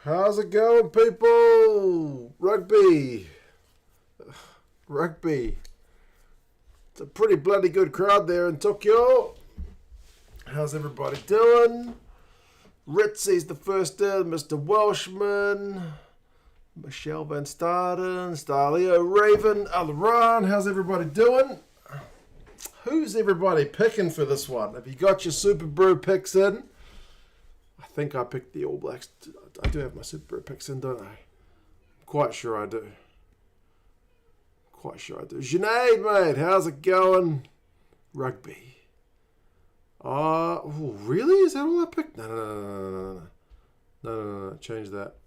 How's it going, people? Rugby. Rugby. It's a pretty bloody good crowd there in Tokyo. How's everybody doing? Ritzy's the first in, Mr. Welshman, Michelle Van Staden, Starleo Raven, Alaran. How's everybody doing? Who's everybody picking for this one? Have you got your Super Brew picks in? I think I picked the All Blacks. I do have my Super Brew picks in, don't I? I'm quite sure I do. Sinead, mate, how's it going? Rugby. Oh, really? Is that all I picked? No. Change that.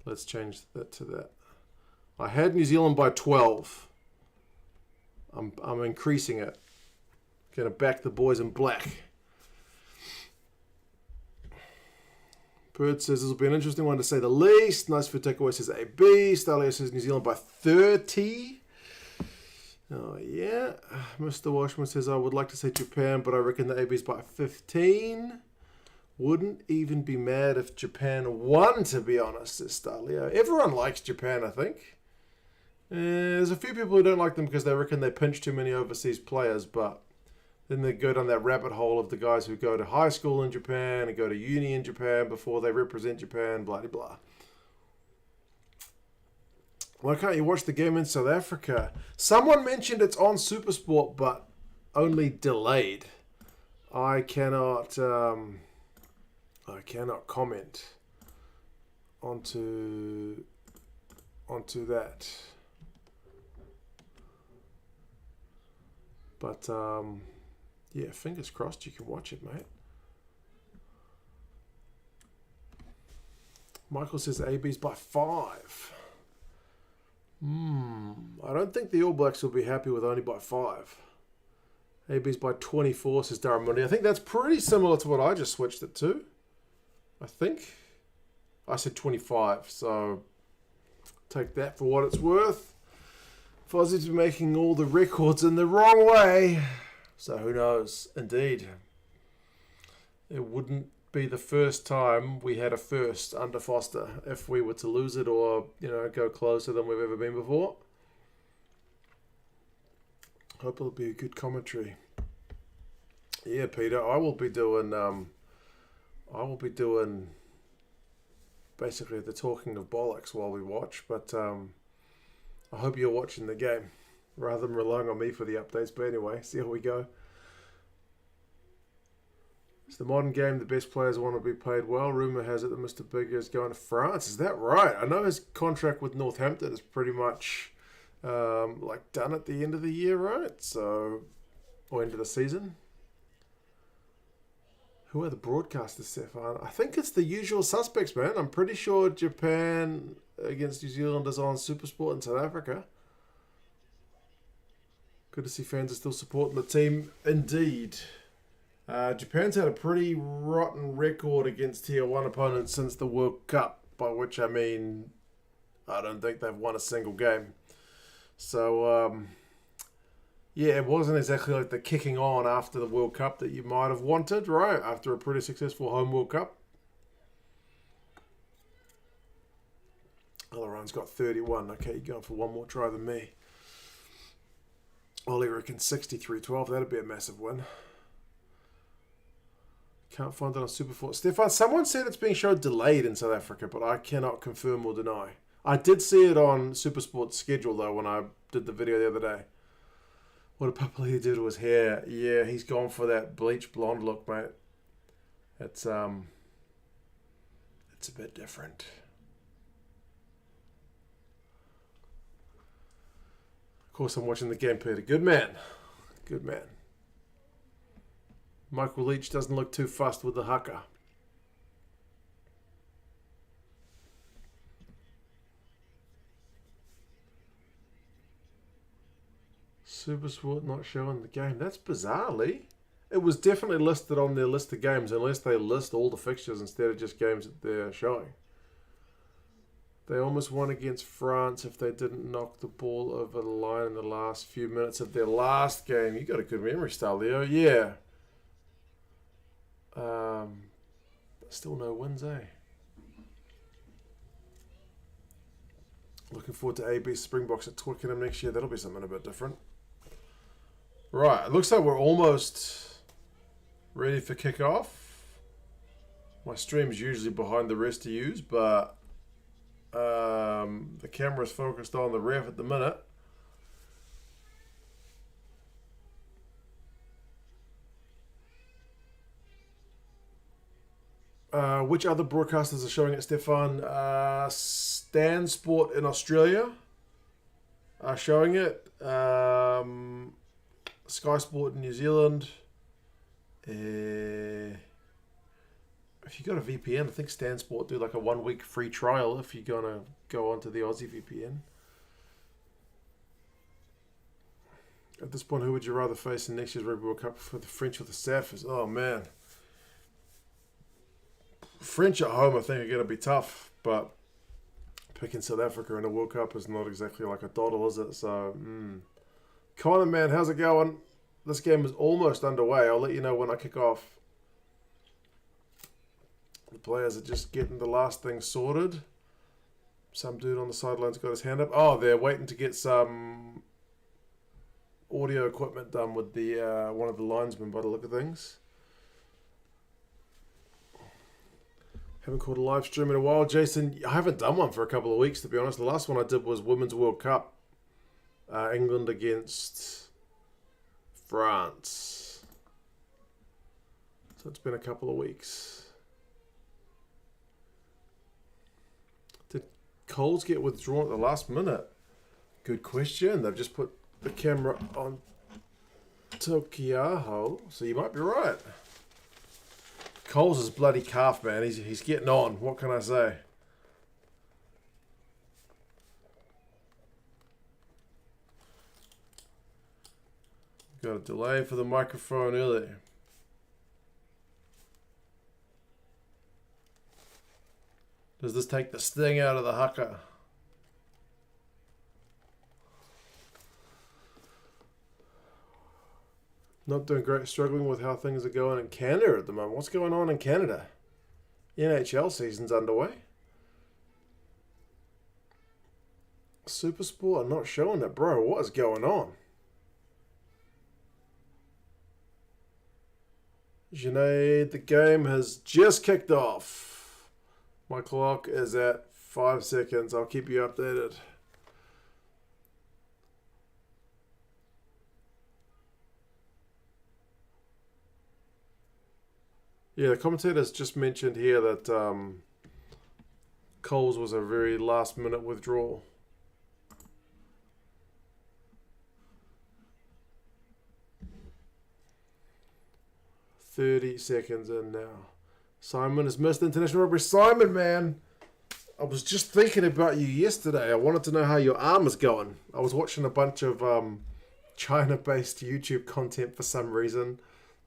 Let's change that to that. I had New Zealand by 12. I'm increasing it. Gonna back the boys in black. Bird says this will be an interesting one to say the least. Nice for takeaway says AB. Starleo says New Zealand by 30. Oh, yeah. Mr. Washman says I would like to say Japan, but I reckon the AB's by 15. Wouldn't even be mad if Japan won, to be honest, says Starleo. Everyone likes Japan, I think. There's a few people who don't like them because they reckon they pinch too many overseas players, but then they go down that rabbit hole of the guys who go to high school in Japan and go to uni in Japan before they represent Japan, blah, blah, blah. Why can't you watch the game in South Africa? Someone mentioned it's on SuperSport, but only delayed. I cannot comment onto that. But yeah, fingers crossed you can watch it, mate. Michael says AB's by 5. I don't think the All Blacks will be happy with only by 5. AB's by 24, says Darramundi. I think that's pretty similar to what I just switched it to. I think. I said 25, so take that for what it's worth. Fozzie's been making all the records in the wrong way. So who knows? Indeed. It wouldn't be the first time we had a first under Foster if we were to lose it or, go closer than we've ever been before. Hope it'll be a good commentary. Yeah, Peter, I will be doing basically the talking of bollocks while we watch, but I hope you're watching the game rather than relying on me for the updates. But anyway, see how we go. It's the modern game. The best players want to be paid well. Rumour has it that Mr. Big is going to France. Is that right? I know his contract with Northampton is pretty much done at the end of the year, right? So, or end of the season. Who are the broadcasters, Stefan? I think it's the usual suspects, man. I'm pretty sure Japan against New Zealand is on SuperSport in South Africa. Good to see fans are still supporting the team. Indeed. Japan's had a pretty rotten record against Tier 1 opponents since the World Cup, by which I mean I don't think they've won a single game. So, yeah, it wasn't exactly like the kicking on after the World Cup that you might have wanted, right? After a pretty successful home World Cup. Alaran's got 31. Okay, you're going for one more try than me. Ollie reckons 63-12. That'd be a massive win. Can't find it on Supersport. Stefan, someone said it's being shown delayed in South Africa, but I cannot confirm or deny. I did see it on Supersport's schedule, though, when I did the video the other day. What did Papali'i do to his hair? Yeah, he's gone for that bleach blonde look, mate. It's a bit different. Of course, I'm watching the game, Peter. Good man. Good man. Michael Leach doesn't look too fussed with the haka. Supersport not showing the game. That's bizarrely. It was definitely listed on their list of games, unless they list all the fixtures instead of just games that they're showing. They almost won against France if they didn't knock the ball over the line in the last few minutes of their last game. You got a good memory, Starleo. Yeah. Still no wins, eh? Looking forward to AB Springboks at Twickenham next year. That'll be something a bit different. Right, it looks like we're almost ready for kickoff. My stream's usually behind the rest of yous, but the camera's focused on the ref at the minute. Which other broadcasters are showing it, Stefan? Stan Sport in Australia are showing it. Sky Sport in New Zealand. If you got a VPN, I think Stan Sport do like a 1 week free trial if you're gonna go onto the Aussie VPN. At this point, who would you rather face in next year's Rugby World Cup, for the French or the Saffers? Oh man, French at home I think are going to be tough, but picking South Africa in a World Cup is not exactly like a doddle, is it? So, Connor, man, how's it going? This game is almost underway. I'll let you know when I kick off. The players are just getting the last thing sorted. Some dude on the sidelines got his hand up. Oh, they're waiting to get some audio equipment done with the one of the linesmen by the look of things. Haven't caught a live stream in a while. Jason, I haven't done one for a couple of weeks, to be honest. The last one I did was Women's World Cup. England against France. So it's been a couple of weeks. Did Coles get withdrawn at the last minute? Good question. They've just put the camera on Tokiaho, so you might be right. Coles is bloody calf, man. He's getting on. What can I say? Got a delay for the microphone early. Does this take the sting out of the haka? Not doing great, struggling with how things are going in Canada at the moment. What's going on in Canada? NHL season's underway. Super Sport are not showing it, bro. What is going on? Junaid, the game has just kicked off. My clock is at 5 seconds. I'll keep you updated. Yeah, the commentators just mentioned here that Coles was a very last-minute withdrawal. "30 seconds in now. Simon has missed international rugby. Simon, man, I was just thinking about you yesterday. I wanted to know how your arm is going. I was watching a bunch of China-based YouTube content for some reason.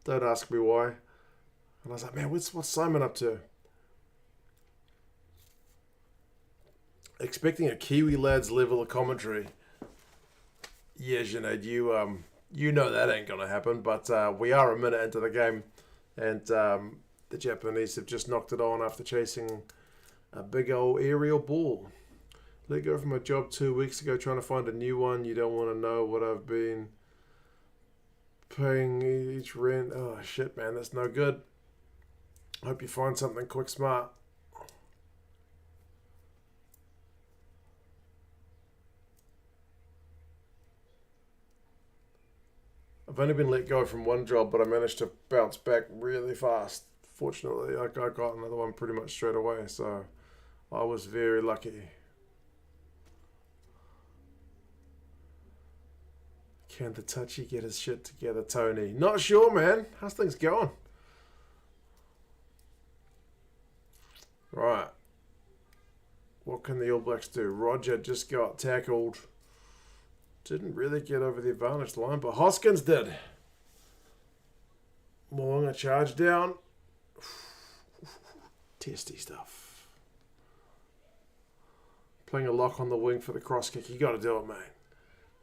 Don't ask me why. And I was like, man, what's Simon up to? Expecting a Kiwi lad's level of commentary. Yeah, Junaid, you know that ain't going to happen. But we are a minute into the game. And the Japanese have just knocked it on after chasing a big old aerial ball. Let go from my job 2 weeks ago trying to find a new one. You don't want to know what I've been paying each rent. Oh, shit, man, that's no good. Hope you find something quick, smart. I've only been let go from one job, but I managed to bounce back really fast. Fortunately, I got another one pretty much straight away, so I was very lucky. Can the touchy get his shit together, Tony? Not sure, man. How's things going? Right. What can the All Blacks do? Roger just got tackled. Didn't really get over the advantage line, but Hoskins did. Mo'unga charge down. Testy stuff. Playing a lock on the wing for the cross kick. You got to do it, mate.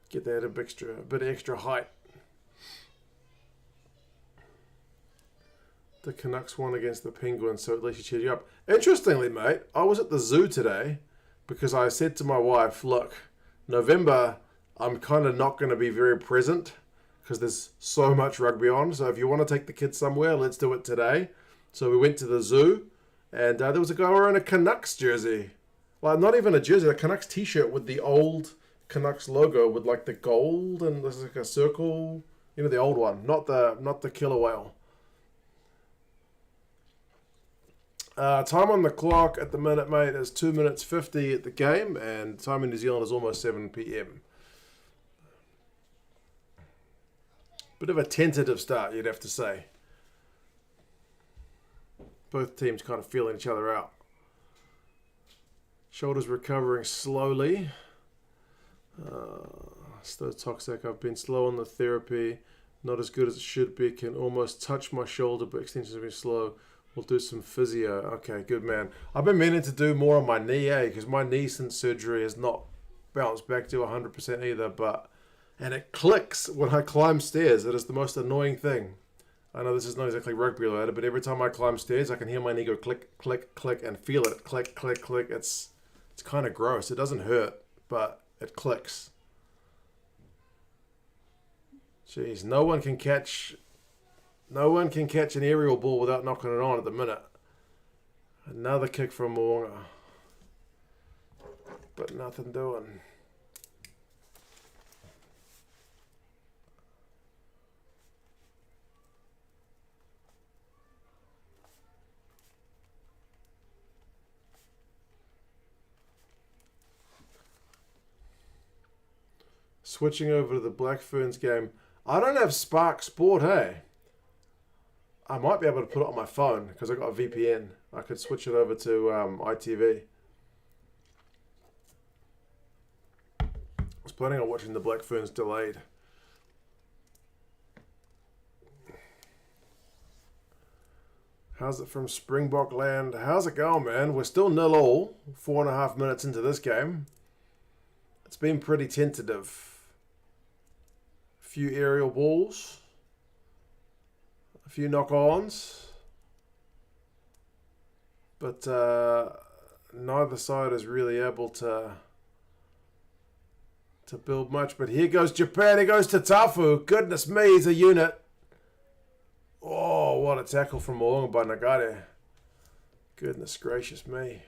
Get that a bit of extra height. The Canucks won against the Penguins, so at least you cheered you up. Interestingly, mate, I was at the zoo today. because I said to my wife, look, November, I'm kind of not going to be very present because there's so much rugby on. So if you want to take the kids somewhere, let's do it today. So we went to the zoo, and there was a guy wearing a Canucks jersey. Like, not even a jersey, a Canucks t-shirt with the old Canucks logo with like the gold and there's like a circle. You know, the old one, not the killer whale. Time on the clock at the minute, mate, is 2 minutes 50 at the game, and time in New Zealand is almost 7 p.m. Bit of a tentative start, you'd have to say. Both teams kind of feeling each other out. Shoulders recovering slowly. Still toxic. I've been slow on the therapy. Not as good as it should be. Can almost touch my shoulder, but extensions have been slow. We'll do some physio. Okay, good man. I've been meaning to do more on my knee, because my knee since surgery has not bounced back to 100% either. And it clicks when I climb stairs. It is the most annoying thing. I know this is not exactly rugby related, but every time I climb stairs, I can hear my knee go click, click, click, and feel it click, click, click. It's kind of gross. It doesn't hurt, but it clicks. Jeez, no one can catch an aerial ball without knocking it on at the minute. Another kick from Mo'unga. But nothing doing. Switching over to the Black Ferns game. I don't have Spark Sport, hey? I might be able to put it on my phone because I got a VPN. I could switch it over to ITV. I was planning on watching the Black Ferns delayed. How's it from Springbok land? How's it going, man? We're still 0-0, 4.5 minutes into this game. It's been pretty tentative. A few aerial balls. A few knock-ons. But neither side is really able to build much. But here goes Japan. Here goes Tatafu. Goodness me, he's a unit. Oh, what a tackle from Mo'unga by Nagare. Goodness gracious me.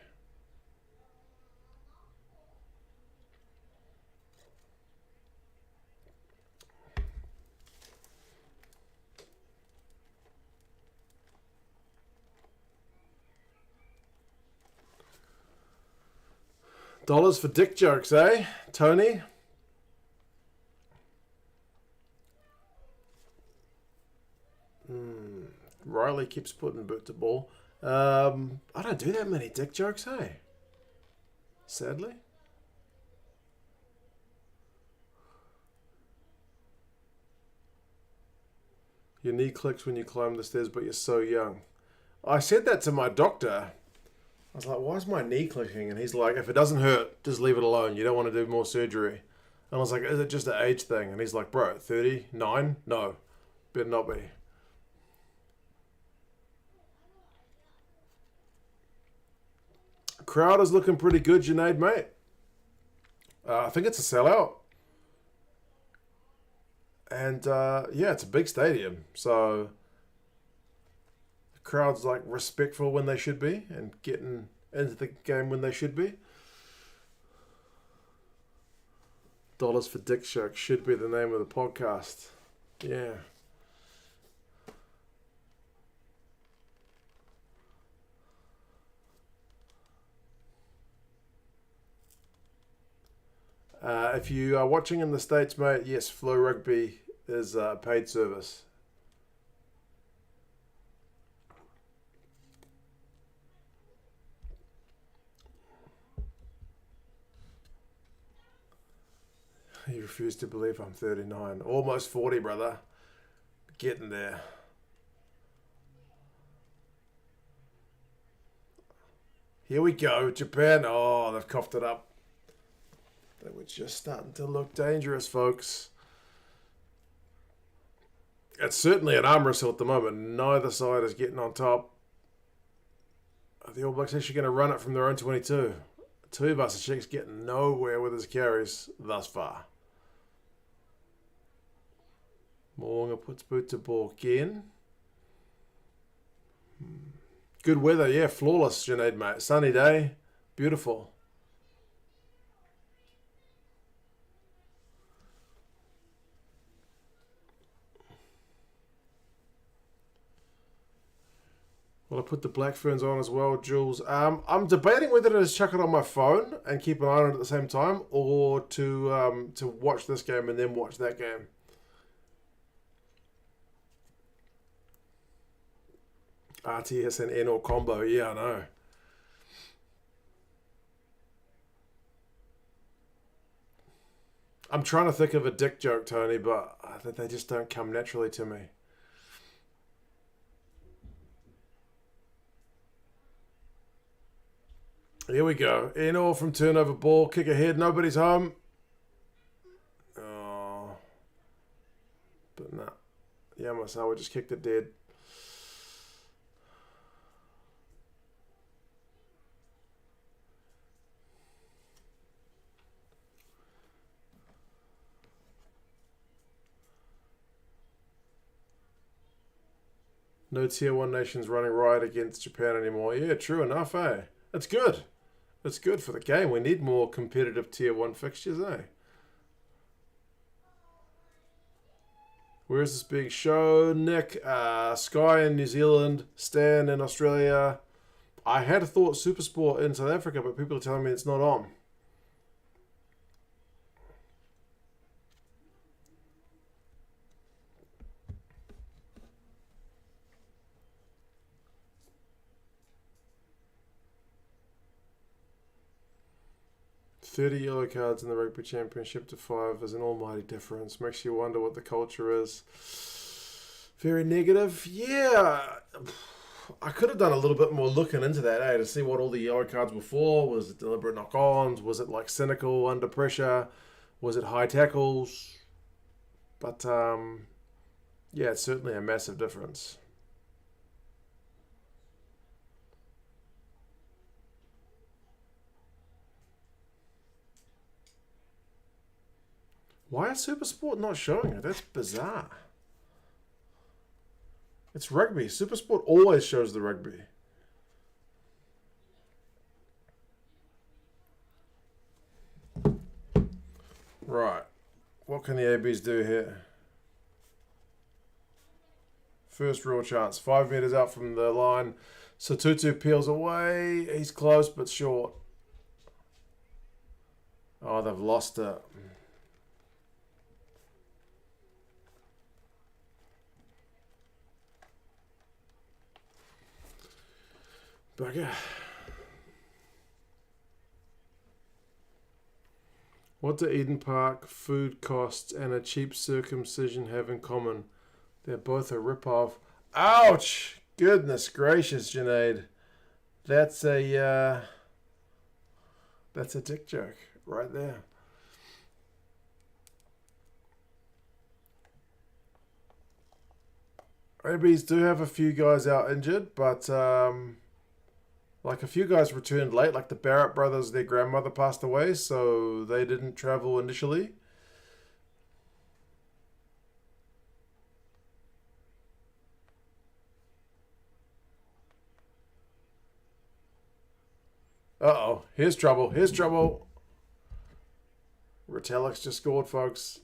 Dollars for dick jokes, eh, Tony? Riley keeps putting boot to ball. I don't do that many dick jokes, hey? Sadly. Your knee clicks when you climb the stairs, but you're so young. I said that to my doctor. I was like, why is my knee clicking? And he's like, if it doesn't hurt, just leave it alone. You don't want to do more surgery. And I was like, is it just an age thing? And he's like, bro, 39? No, better not be. Crowd is looking pretty good, Junaid, mate. I think it's a sellout. And yeah, it's a big stadium. So the crowd's like respectful when they should be and getting into the game when they should be. Dollars for Dick Shark should be the name of the podcast. Yeah. If you are watching in the States, mate, yes, Flow Rugby is a paid service. You refuse to believe I'm 39. Almost 40, brother. Getting there. Here we go, Japan. Oh, they've coughed it up. They were just starting to look dangerous, folks. It's certainly an arm wrestle at the moment. Neither side is getting on top. Are the All Blacks actually going to run it from their own 22? Tuivasa-Sheck's getting nowhere with his carries thus far. Mo'unga puts boot to ball again. Good weather, yeah, flawless, Junaid, mate. Sunny day, beautiful. Well, I put the Black Ferns on as well, Jules. I'm debating whether to just chuck it on my phone and keep an eye on it at the same time, or to watch this game and then watch that game. RTS and N or combo, yeah, I know. I'm trying to think of a dick joke, Tony, but they just don't come naturally to me. Here we go. Eno from turnover ball. Kick ahead. Nobody's home. Oh. But nah. Yamasawa just kicked it dead. No Tier 1 nations running riot against Japan anymore. Yeah, true enough, eh? That's good. That's good for the game. We need more competitive Tier 1 fixtures, eh? Where is this being shown, Nick? Sky in New Zealand, Stan in Australia. I had thought Supersport in South Africa, but people are telling me it's not on. "30 yellow cards in the Rugby Championship to 5 is an almighty difference. Makes you wonder what the culture is." Very negative. Yeah, I could have done a little bit more looking into that, to see what all the yellow cards were for. Was it deliberate knock-ons? Was it like cynical under pressure? Was it high tackles? But yeah, it's certainly a massive difference. Why is Supersport not showing it? That's bizarre. It's rugby. Supersport always shows the rugby. Right. What can the ABs do here? First real chance. 5 meters out from the line. Sotutu peels away. He's close but short. Oh, they've lost it. Bugger. What do Eden Park, food costs, and a cheap circumcision have in common? They're both a rip-off. Ouch! Goodness gracious, Junaid. That's a dick joke right there. ABs do have a few guys out injured, but like a few guys returned late, like the Barrett brothers, their grandmother passed away, so they didn't travel initially. Uh-oh, here's trouble, here's trouble. Retallick's just scored, folks.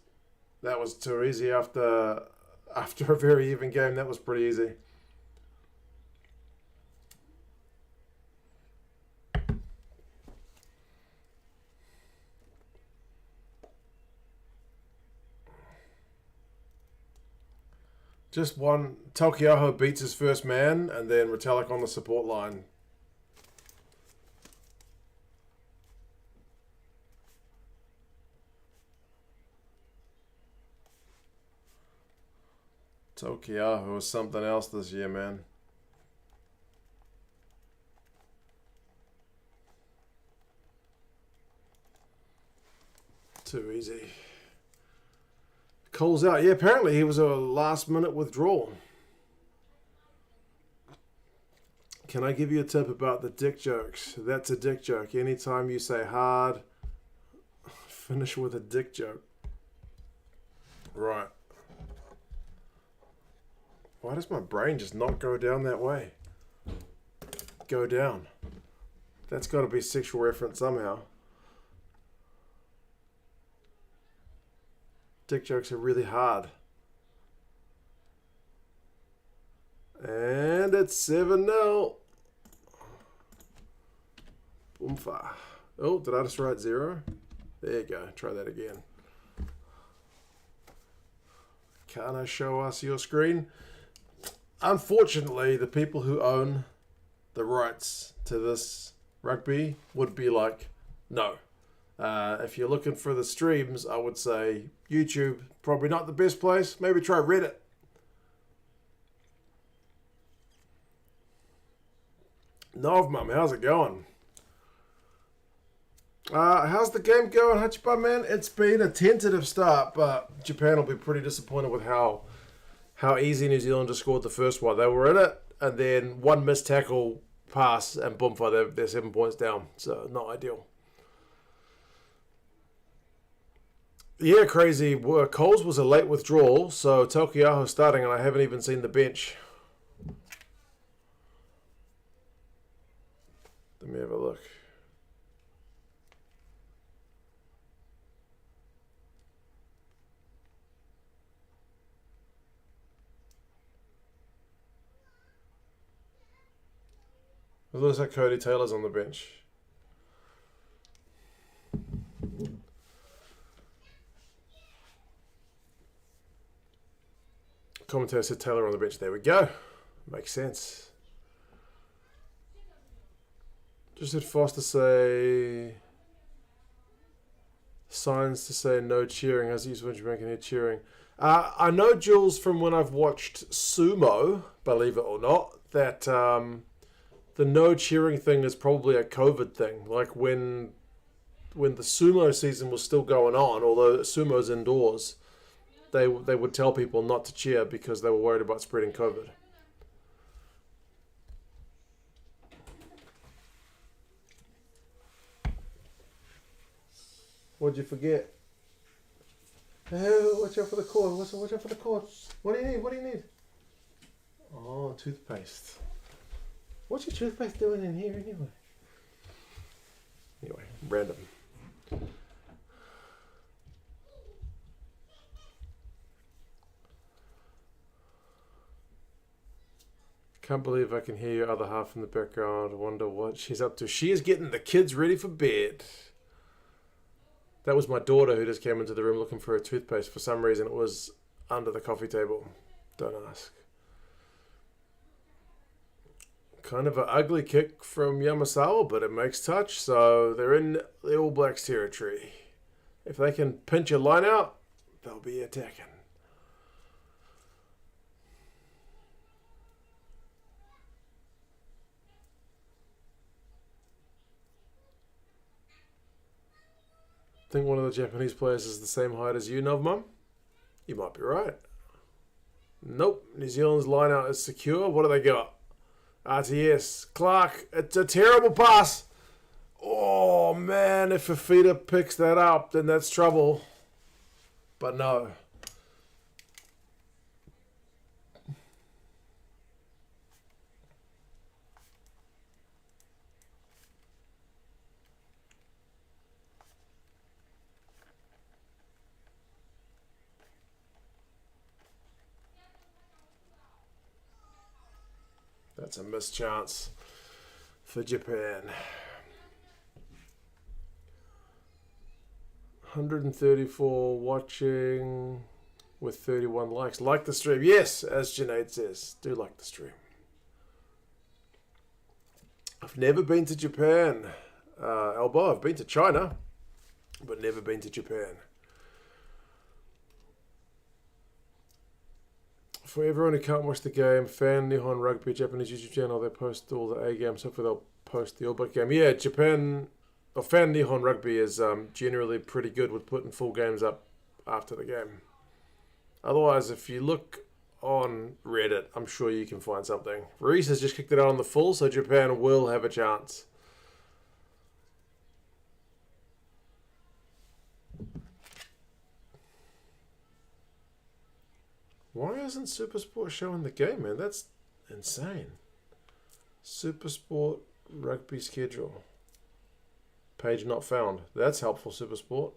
That was too easy after a very even game. That was pretty easy. Just one. Taukei'aho beats his first man, and then Retallick on the support line. Taukei'aho is something else this year, man. Too easy. Cole's out. Yeah, apparently he was a last-minute withdrawal. Can I give you a tip about the dick jokes? That's a dick joke. Anytime you say hard, finish with a dick joke. Right. Why does my brain just not go down that way? Go down. That's got to be sexual reference somehow. Dick jokes are really hard. And it's 7-0. Boomfa. Oh, did I just write 0? There you go. Try that again. Can I show us your screen? Unfortunately, the people who own the rights to this rugby would be like, no. If you're looking for the streams, I would say YouTube, probably not the best place. Maybe try Reddit. Nov, mum, how's it going? How's the game going, Hachipa, man? It's been a tentative start, but Japan will be pretty disappointed with how easy New Zealand just scored the first one. They were in it, and then one missed tackle pass, and boom, they're 7 points down. So, not ideal. Yeah, crazy. Coles was a late withdrawal, so Taukei'aho's starting, and I haven't even seen the bench. Let me have a look. It looks like Cody Taylor's on the bench. Commentator said Taylor on the bench. There we go. Makes sense. Just did Foster say signs to say no cheering. As he's when you're making it cheering. I know, Jules, from when I've watched sumo, believe it or not, that the no cheering thing is probably a COVID thing. Like when the sumo season was still going on, although sumo's indoors, they would tell people not to cheer because they were worried about spreading COVID. What'd you forget? Oh, watch out for the cord. Watch out for the cord. What do you need? What do you need? Oh, toothpaste. What's your toothpaste doing in here anyway? Anyway, random. Can't believe I can hear your other half in the background. I wonder what she's up to. She is getting the kids ready for bed. That was my daughter who just came into the room looking for a toothpaste. For some reason, it was under the coffee table. Don't ask. Kind of an ugly kick from Yamasawa, but it makes touch, so they're in the All Blacks territory. If they can pinch a line out, they'll be attacking. I think one of the Japanese players is the same height as you, Novmum. You might be right. Nope. New Zealand's line out is secure. What do they got? RTS. Clark. It's a terrible pass. Oh, man. If Fafita picks that up, then that's trouble. But no. That's a missed chance for Japan. 134 watching with 31 likes. Like the stream. Yes, as Junaid says. Do like the stream. I've never been to Japan. Elbow, I've been to China, but never been to Japan. For everyone who can't watch the game, Fan Nihon Rugby, Japanese YouTube channel, they post all the A games. Hopefully they'll post the All Black game. Yeah, Japan, or Fan Nihon Rugby is generally pretty good with putting full games up after the game. Otherwise, if you look on Reddit. I'm sure you can find something. Reese has just kicked it out on the full, so Japan will have a chance. Why isn't Supersport showing the game, man? That's insane. Supersport rugby schedule. Page not found. That's helpful, Supersport.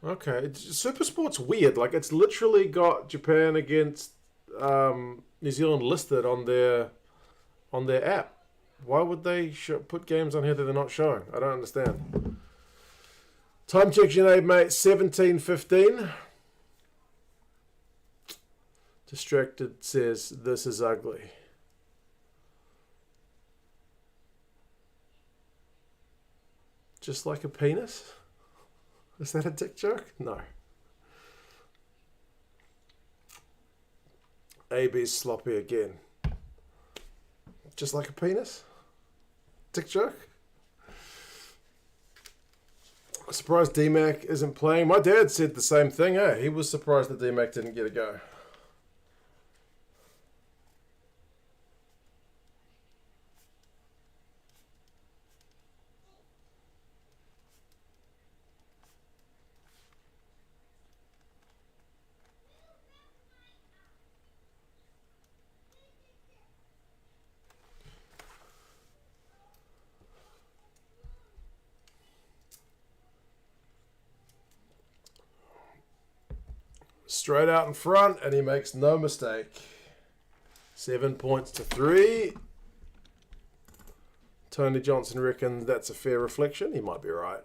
Okay, Supersport's weird. Like, it's literally got Japan against New Zealand listed on their app. Why would they put games on here that they're not showing? I don't understand. Time check, Sinead, mate. 17:15. Distracted says, this is ugly. Just like a penis? Is that a dick joke? No. AB's sloppy again. Just like a penis? Dick joke? I'm surprised DMAC isn't playing. My dad said the same thing, eh? He was surprised that DMAC didn't get a go. Straight out in front, and he makes no mistake. 7 points to 3. Tony Johnson reckons that's a fair reflection. He might be right.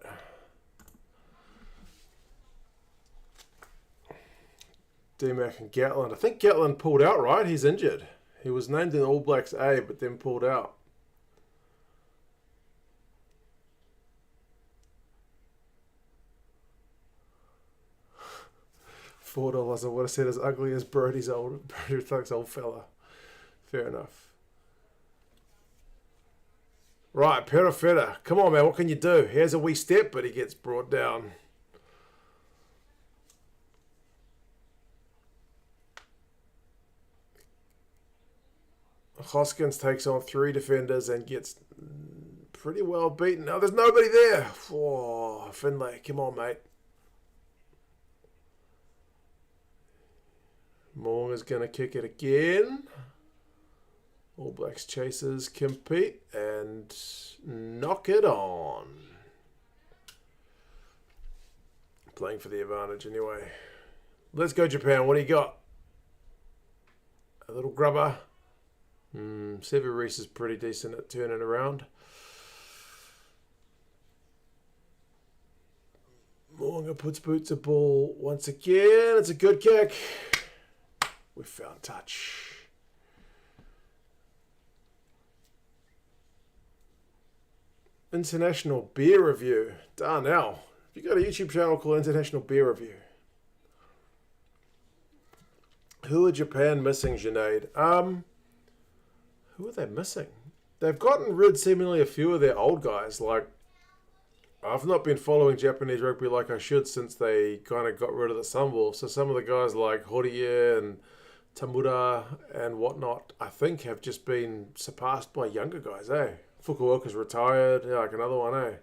DMAC and Gatland. I think Gatland pulled out, right? He's injured. He was named in All Blacks A, but then pulled out. $4. I would have said as ugly as Brody's old fella. Fair enough. Right, Perifetta. Come on, man. What can you do? Here's a wee step, but he gets brought down. Hoskins takes on 3 defenders and gets pretty well beaten. Now, there's nobody there. Oh, Finlay. Come on, mate. Moong is going to kick it again. All Blacks chasers compete and knock it on. Playing for the advantage anyway. Let's go, Japan. What do you got? A little grubber. Sevu Reece is pretty decent at turning around. Moonga puts boots a ball once again. It's a good kick. We found touch. International Beer Review. Darnell. Have you got a YouTube channel called International Beer Review? Who are Japan missing, Sinead? Who are they missing? They've gotten rid seemingly a few of their old guys. Like, I've not been following Japanese rugby like I should since they kind of got rid of the Sunwolves. So some of the guys like Horie and Tamura and whatnot, I think have just been surpassed by younger guys, eh? Fukuoka's retired, yeah, like another one, eh?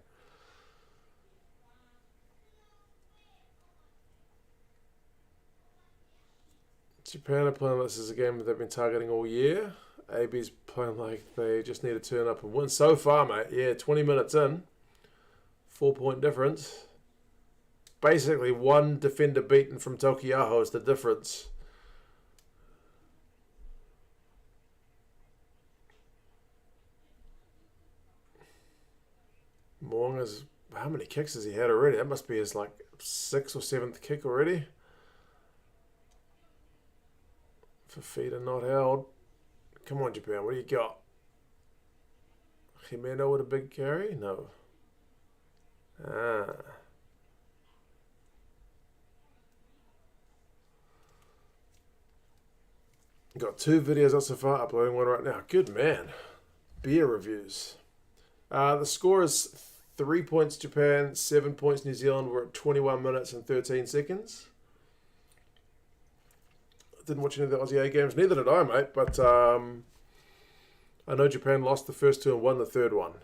Japan are playing this as a game that they've been targeting all year. AB's playing like they just need to turn up and win. So far, mate, yeah, 20 minutes in. 4-point difference. Basically, one defender beaten from Tokiaho is the difference. Moong is... How many kicks has he had already? That must be his, like, 6th or 7th kick already. Fafita not held. Come on, Japan. What do you got? Jimeno with a big carry? No. Got 2 videos up so far. Uploading one right now. Good man. beer reviews. The score is 3 points Japan, 7 points New Zealand. We're at 21 minutes and 13 seconds. Didn't watch any of the Aussie A games. Neither did I, mate. But I know Japan lost the first two and won the third one.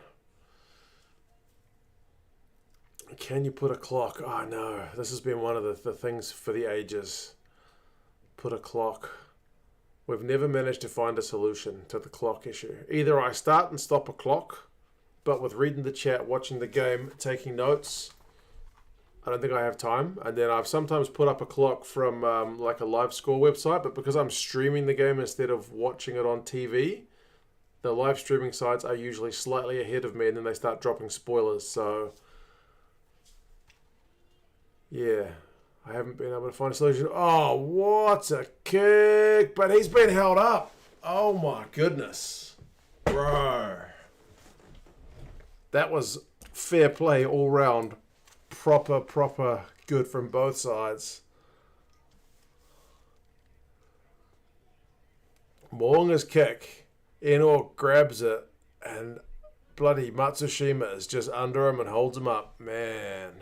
Can you put a clock? Oh, no. This has been one of the things for the ages. Put a clock. We've never managed to find a solution to the clock issue. Either I start and stop a clock, but with reading the chat, watching the game, taking notes, I don't think I have time. And then I've sometimes put up a clock from like a live score website, but because I'm streaming the game instead of watching it on TV, the live streaming sites are usually slightly ahead of me, and then they start dropping spoilers. So, yeah, I haven't been able to find a solution. Oh, what a kick. But he's been held up. Oh, my goodness. Bro. That was fair play all round. Proper good from both sides. Mo'unga's kick. Eno grabs it, and bloody Matsushima is just under him and holds him up. Man.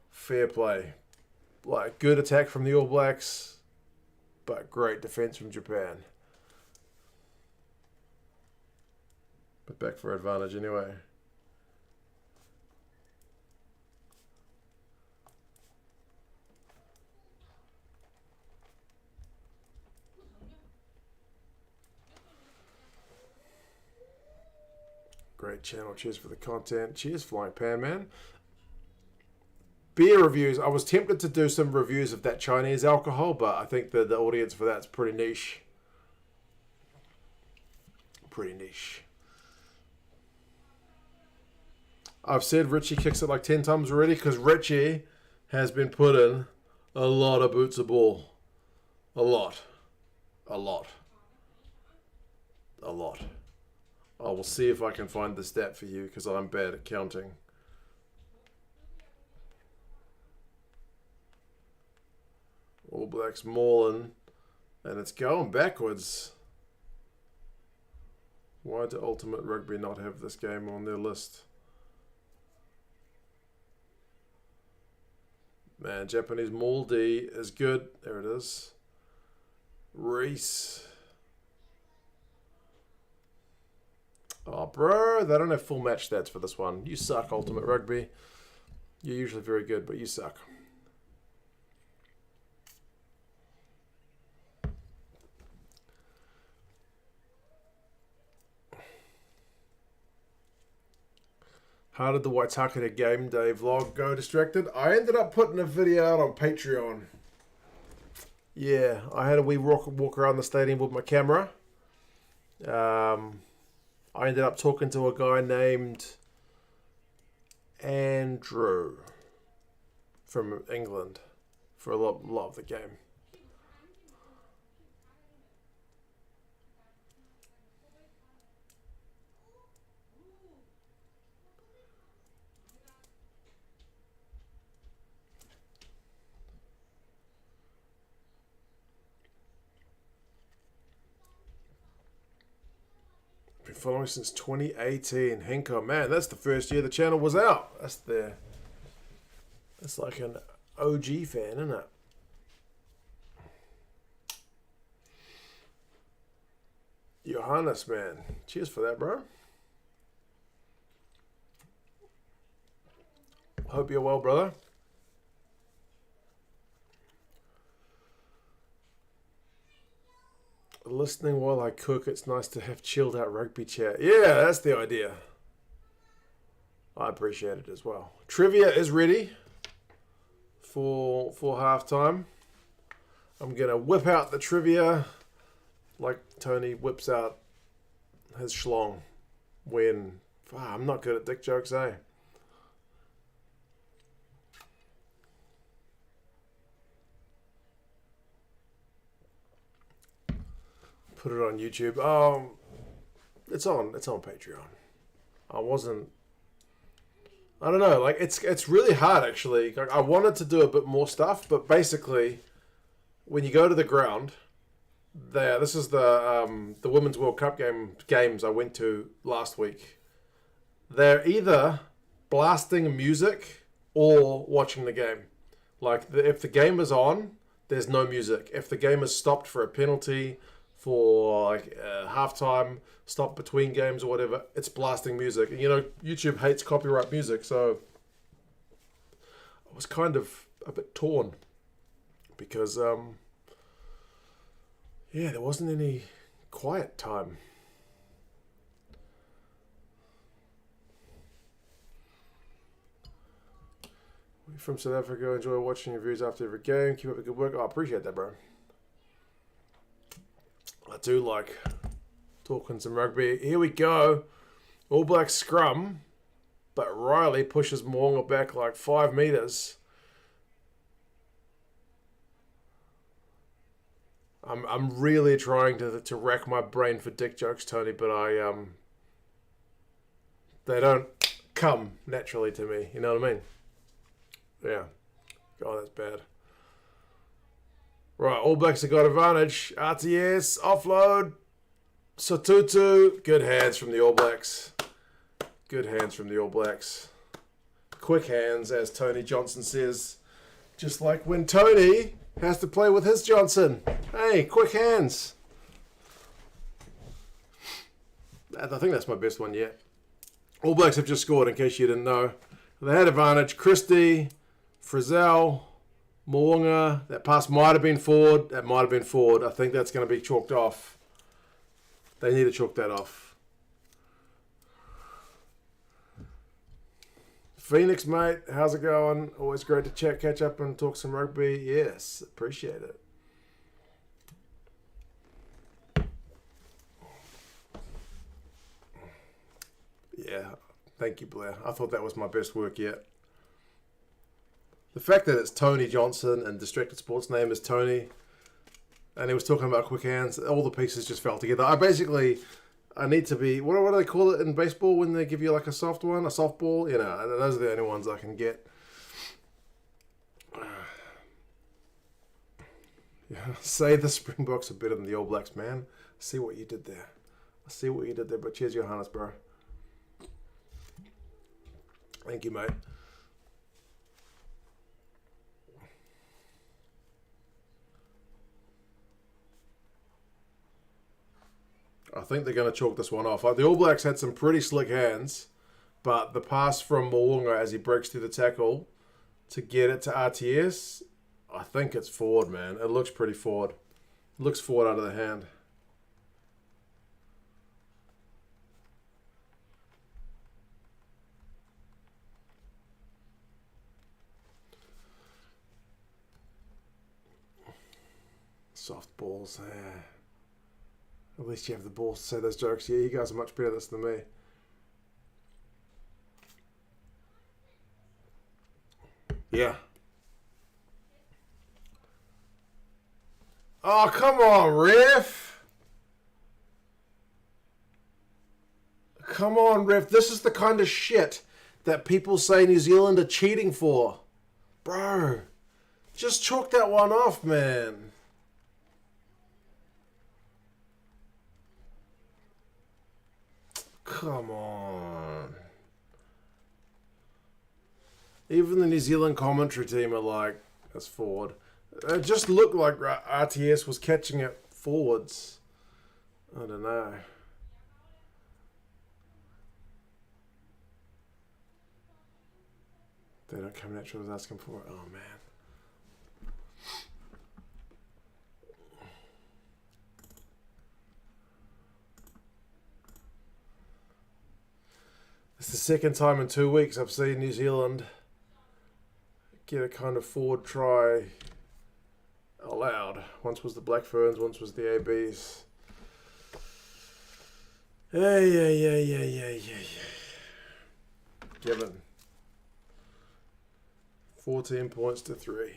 Fair play. Like, good attack from the All Blacks, but great defense from Japan. But back for advantage anyway. Great channel. Cheers for the content. Cheers, Flying Pan Man. Beer reviews. I was tempted to do some reviews of that Chinese alcohol, but I think the audience for that's pretty niche. Pretty niche. I've said Richie kicks it like 10 times already because Richie has been putting a lot of boots of ball. A lot. I will see if I can find the stat for you because I'm bad at counting. All Blacks mauling, and it's going backwards. Why do Ultimate Rugby not have this game on their list? Man, Japanese Maul D is good. There it is. Reese. Oh, bro, they don't have full match stats for this one. You suck, Ultimate Rugby. You're usually very good, but you suck. How did the Waitakere game day vlog go distracted? I ended up putting a video out on Patreon. Yeah, I had a wee walk around the stadium with my camera. I ended up talking to a guy named Andrew from England for a lot of the game. Been following since 2018. Henko, man, that's the first year the channel was out. That's like an OG fan, isn't it? Johannes, man. Cheers for that, bro. Hope you're well, brother. Listening while I cook, it's nice to have chilled out rugby chat. Yeah, that's the idea. I appreciate it as well. Trivia is ready for halftime. I'm going to whip out the trivia like Tony whips out his schlong when... I'm not good at dick jokes, eh? Put it on YouTube. It's on Patreon. I don't know. Like it's really hard actually. I wanted to do a bit more stuff, but basically, when you go to the ground, there. This is the Women's World Cup games I went to last week. They're either blasting music or watching the game. Like if the game is on, there's no music. If the game is stopped for a penalty, for like halftime, stop between games or whatever, it's blasting music. And you know, YouTube hates copyright music, so I was kind of a bit torn because yeah, there wasn't any quiet time. We're from South Africa. Enjoy watching your views after every game. Keep up the good work. Oh, I appreciate that, bro. I do like talking some rugby. Here we go. All Black scrum, but Riley pushes Moonga back like 5 meters. I'm really trying to rack my brain for dick jokes, Tony, but they don't come naturally to me. You know what I mean? Yeah. God, that's bad. Right, All Blacks have got advantage. RTS, offload. Sotutu. Good hands from the All Blacks. Good hands from the All Blacks. Quick hands, as Tony Johnson says. Just like when Tony has to play with his Johnson. Hey, quick hands. I think that's my best one yet. All Blacks have just scored, in case you didn't know. They had advantage. Christie, Frizzell, Moonga. That pass might have been forward. That might have been forward. I think that's going to be chalked off. They need to chalk that off. Phoenix, mate. How's it going? Always great to chat, catch up, and talk some rugby. Yes, appreciate it. Yeah, thank you, Blair. I thought that was my best work yet. The fact that it's Tony Johnson and Distracted Sports name is Tony, and he was talking about quick hands, all the pieces just fell together. I need to be, what do they call it in baseball when they give you like a soft one, a softball? You know, those are the only ones I can get. Yeah, say the Springboks are better than the All Blacks, man. I see what you did there. But cheers, Johannes, bro. Thank you, mate. I think they're going to chalk this one off. The All Blacks had some pretty slick hands, but the pass from Moonga as he breaks through the tackle to get it to RTS, I think it's forward, man. It looks pretty forward. It looks forward out of the hand. Soft balls there. At least you have the balls to say those jokes. Yeah, you guys are much better at this than me. Yeah. Oh, come on, ref. Come on, ref. This is the kind of shit that people say New Zealand are cheating for. Bro, just chalk that one off, man. Come on. Even the New Zealand commentary team are like, that's forward. It just looked like RTS was catching it forwards. I don't know. They don't come natural. I was asking for it. Oh, man. It's the second time in 2 weeks I've seen New Zealand get a kind of forward try allowed. Once was the Black Ferns, once was the ABs. Yeah. Given. 14 points to 3.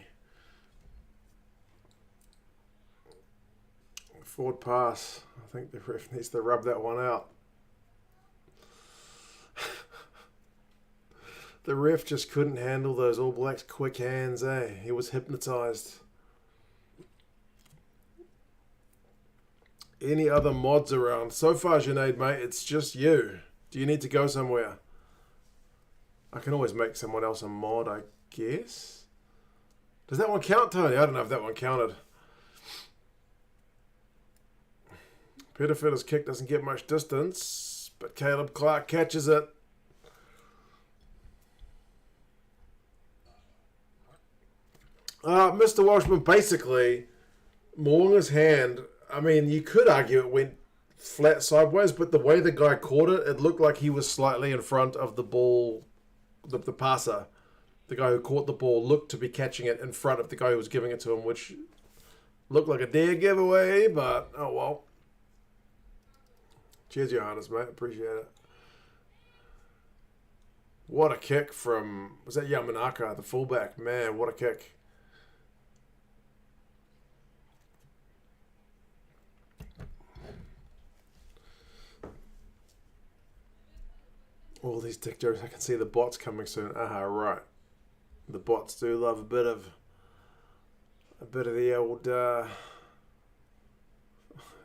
Forward pass. I think the ref needs to rub that one out. The ref just couldn't handle those All Blacks quick hands, eh? He was hypnotised. Any other mods around? So far, Junaid, mate, it's just you. Do you need to go somewhere? I can always make someone else a mod, I guess. Does that one count, Tony? I don't know if that one counted. Peter Fitter's kick doesn't get much distance, but Caleb Clark catches it. Mr. Washman, basically, Mo'unga's hand, I mean, you could argue it went flat sideways, but the way the guy caught it, it looked like he was slightly in front of the ball, the passer. The guy who caught the ball looked to be catching it in front of the guy who was giving it to him, which looked like a dead giveaway, but oh well. Cheers, Johannes, mate. Appreciate it. What a kick from, was that Yamanaka, the fullback? Man, what a kick. All these dick jokes. I can see the bots coming soon. Right. The bots do love a bit of the old. God,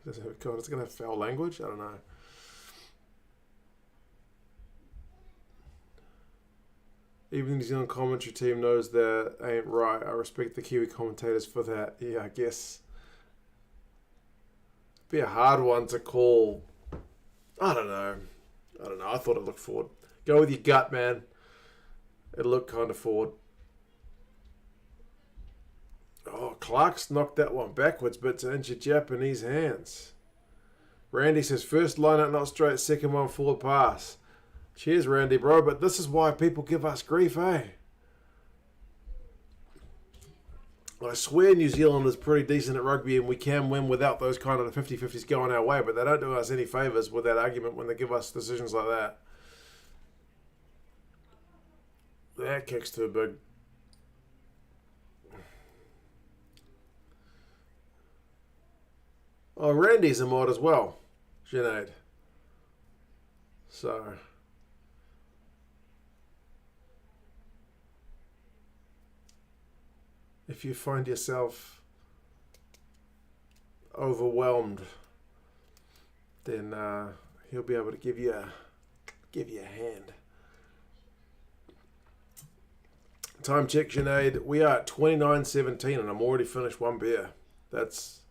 it's gonna have foul language. I don't know. Even the New Zealand commentary team knows that ain't right. I respect the Kiwi commentators for that. Yeah, I guess. Be a hard one to call. I don't know. I thought it looked forward. Go with your gut, man. It looked kind of forward. Oh, Clark's knocked that one backwards, but it's into Japanese hands. Randy says, first line out not straight, second one forward pass. Cheers, Randy, bro. But this is why people give us grief, eh? I swear New Zealand is pretty decent at rugby and we can win without those kind of 50-50s going our way, but they don't do us any favours with that argument when they give us decisions like that. That kick's too big. Oh, Randy's a mod as well, Sinead. So... if you find yourself overwhelmed, then he'll be able to give you a hand. Time check, Sinead. We are at 29:17 and I'm already finished one beer. That's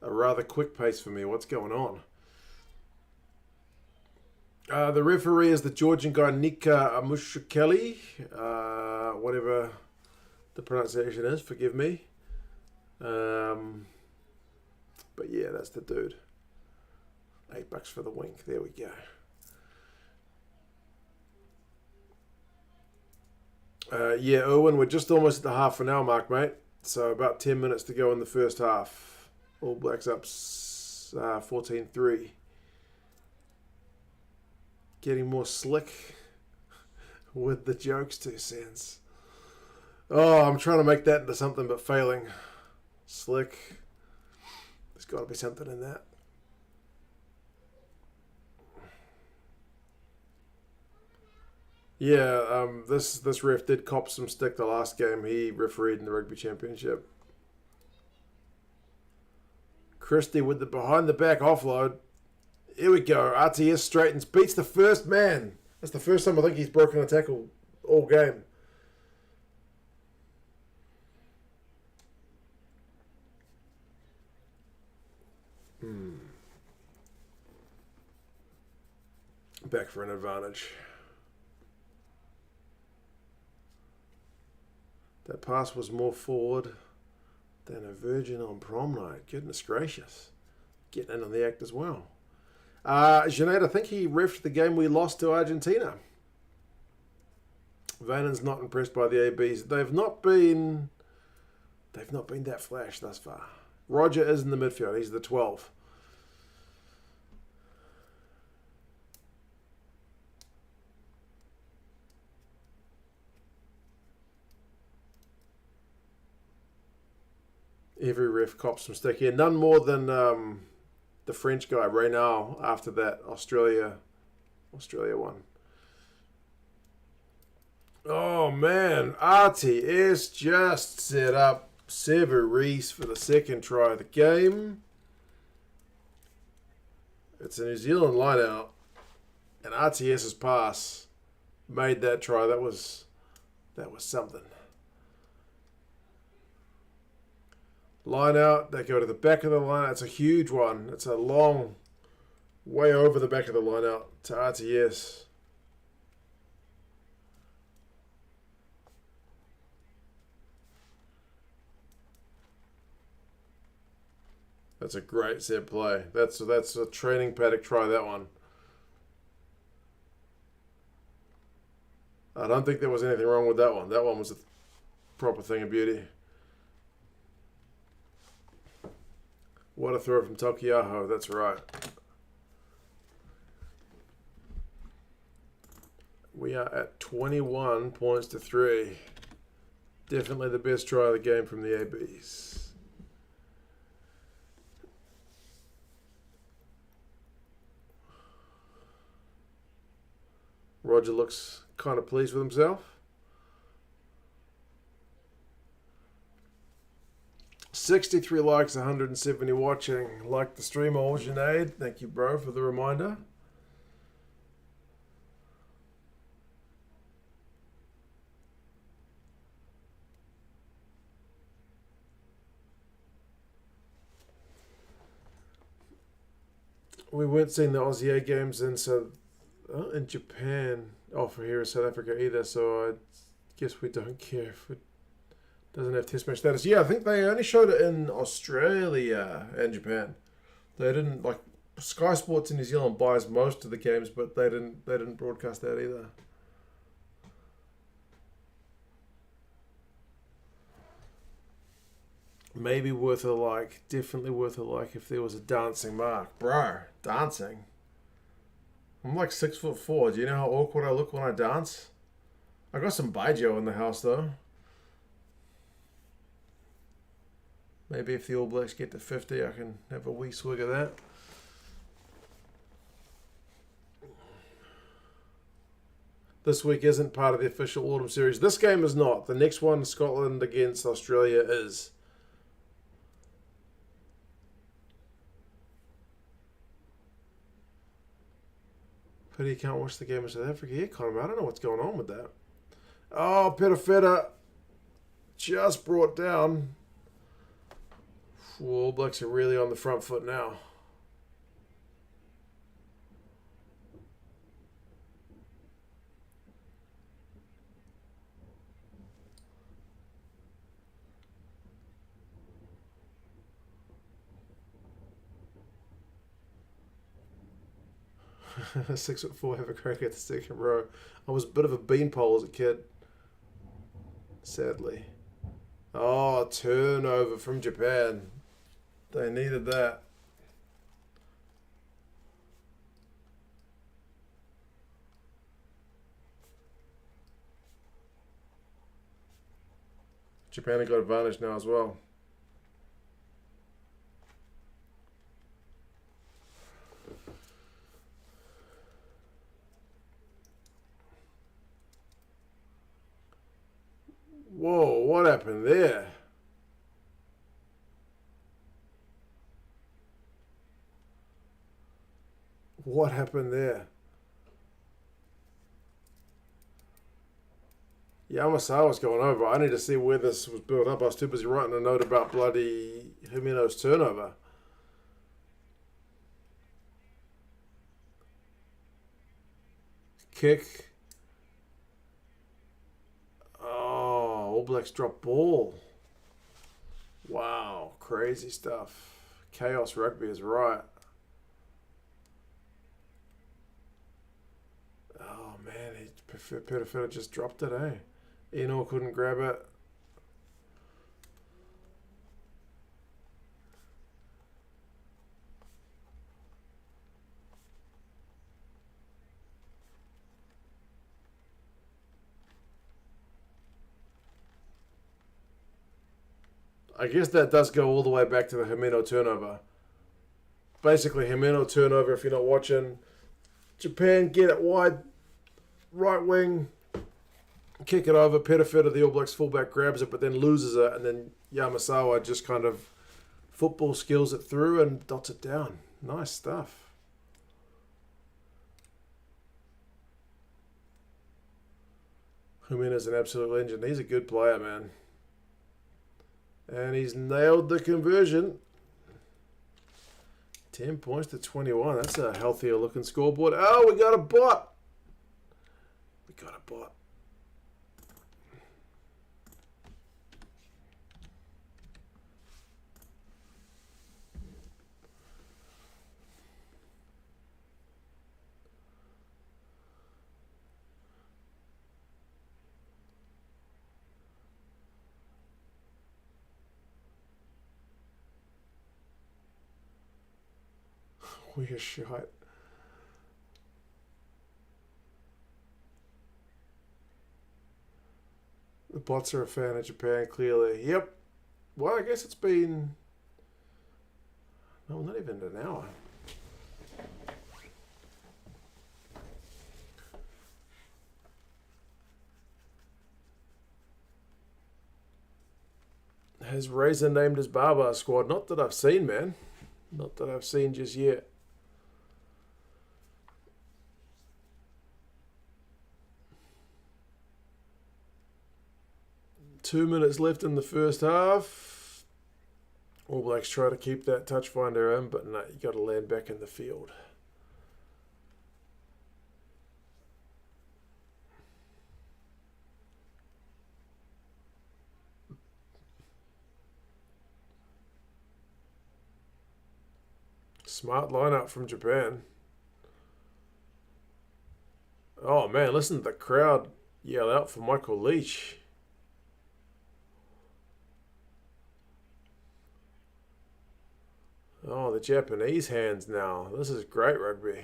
a rather quick pace for me. What's going on? The referee is the Georgian guy Nika Amushakeli. Whatever the pronunciation is, forgive me. But yeah, that's the dude. $8 for the wink. There we go. Yeah, Erwin, we're just almost at the half an hour mark, mate. So about 10 minutes to go in the first half. All Blacks up 14-3. Getting more slick with the jokes, 2 cents. Oh, I'm trying to make that into something but failing. Slick. There's got to be something in that. Yeah, this ref did cop some stick the last game. He refereed in the Rugby Championship. Christie with the behind the back offload. Here we go. RTS straightens, beats the first man. That's the first time I think he's broken a tackle all game. Back for an advantage. That pass was more forward than a virgin on prom night. Goodness gracious. Getting in on the act as well. Sinead, I think he refed the game we lost to Argentina. Vanon's not impressed by the ABs. They've not been that flash thus far. Roger is in the midfield. He's the 12. Every ref cops some stick here. None more than the French guy, Reynal, after that Australia one. Oh, man. RTS just set up Severis for the second try of the game. It's a New Zealand line out, and RTS's pass made that try. That was something. Line out, they go to the back of the line. It's a huge one. It's a long way over the back of the line out to RTS. That's a great set play. That's a training paddock try, that one. I don't think there was anything wrong with that one. That one was a proper thing of beauty. What a throw from Taukei'aho, that's right. We are at 21 points to 3. Definitely the best try of the game from the ABs. Roger looks kind of pleased with himself. 63 likes, 170 watching. Like the stream all, Sinead. Thank you, bro, for the reminder. We weren't seeing the Aussie A games in Japan for here in South Africa either, so I guess we don't care if it doesn't have test match status. Yeah, I think they only showed it in Australia and Japan. They didn't, like, Sky Sports in New Zealand buys most of the games, but they didn't broadcast that either. Maybe worth a like. Definitely worth a like if there was a dancing mark. Bro, dancing? I'm like 6'4". Do you know how awkward I look when I dance? I got some Baijiu in the house though. Maybe if the All Blacks get to 50, I can have a wee swig of that. This week isn't part of the official Autumn Series. This game is not. The next one, Scotland against Australia, is. Pity you can't watch the game in South Africa. Yeah, Conor, I don't know what's going on with that. Oh, Perofeta just brought down. All Blacks are really on the front foot now. – 6'4", have a crack at the second row. I was a bit of a beanpole as a kid, sadly. Oh, turnover from Japan. They needed that. Japan have got advantage now as well. Whoa, what happened there? What happened there? Yamasawa's going over. I need to see where this was built up. I was too busy writing a note about bloody Himeno's turnover. Kick. Oh, All Blacks drop ball. Wow, crazy stuff. Chaos Rugby is right. Oh, man, Perofeta just dropped it, eh? Eno couldn't grab it. I guess that does go all the way back to the Himeno turnover. Basically, Himeno turnover, if you're not watching. Japan get it wide, right wing, kick it over. Perofeta, the All Blacks fullback, grabs it but then loses it, and then Yamasawa just kind of football skills it through and dots it down. Nice stuff. Jimenez an absolute legend. He's a good player, man. And he's nailed the conversion. 10 points to 21. That's a healthier looking scoreboard. Oh, we got a bot. We got a bot. We're shite. The bots are a fan of Japan, clearly. Yep. Well, I guess it's been... No, not even an hour. Has Razor named his Barbar squad? Not that I've seen, man. Not that I've seen just yet. Two minutes left in the first half. All Blacks try to keep that touch finder in, but no, you got to land back in the field. Smart lineup from Japan. Oh man, listen to the crowd yell out for Michael Leach. Oh, the Japanese hands now. This is great rugby.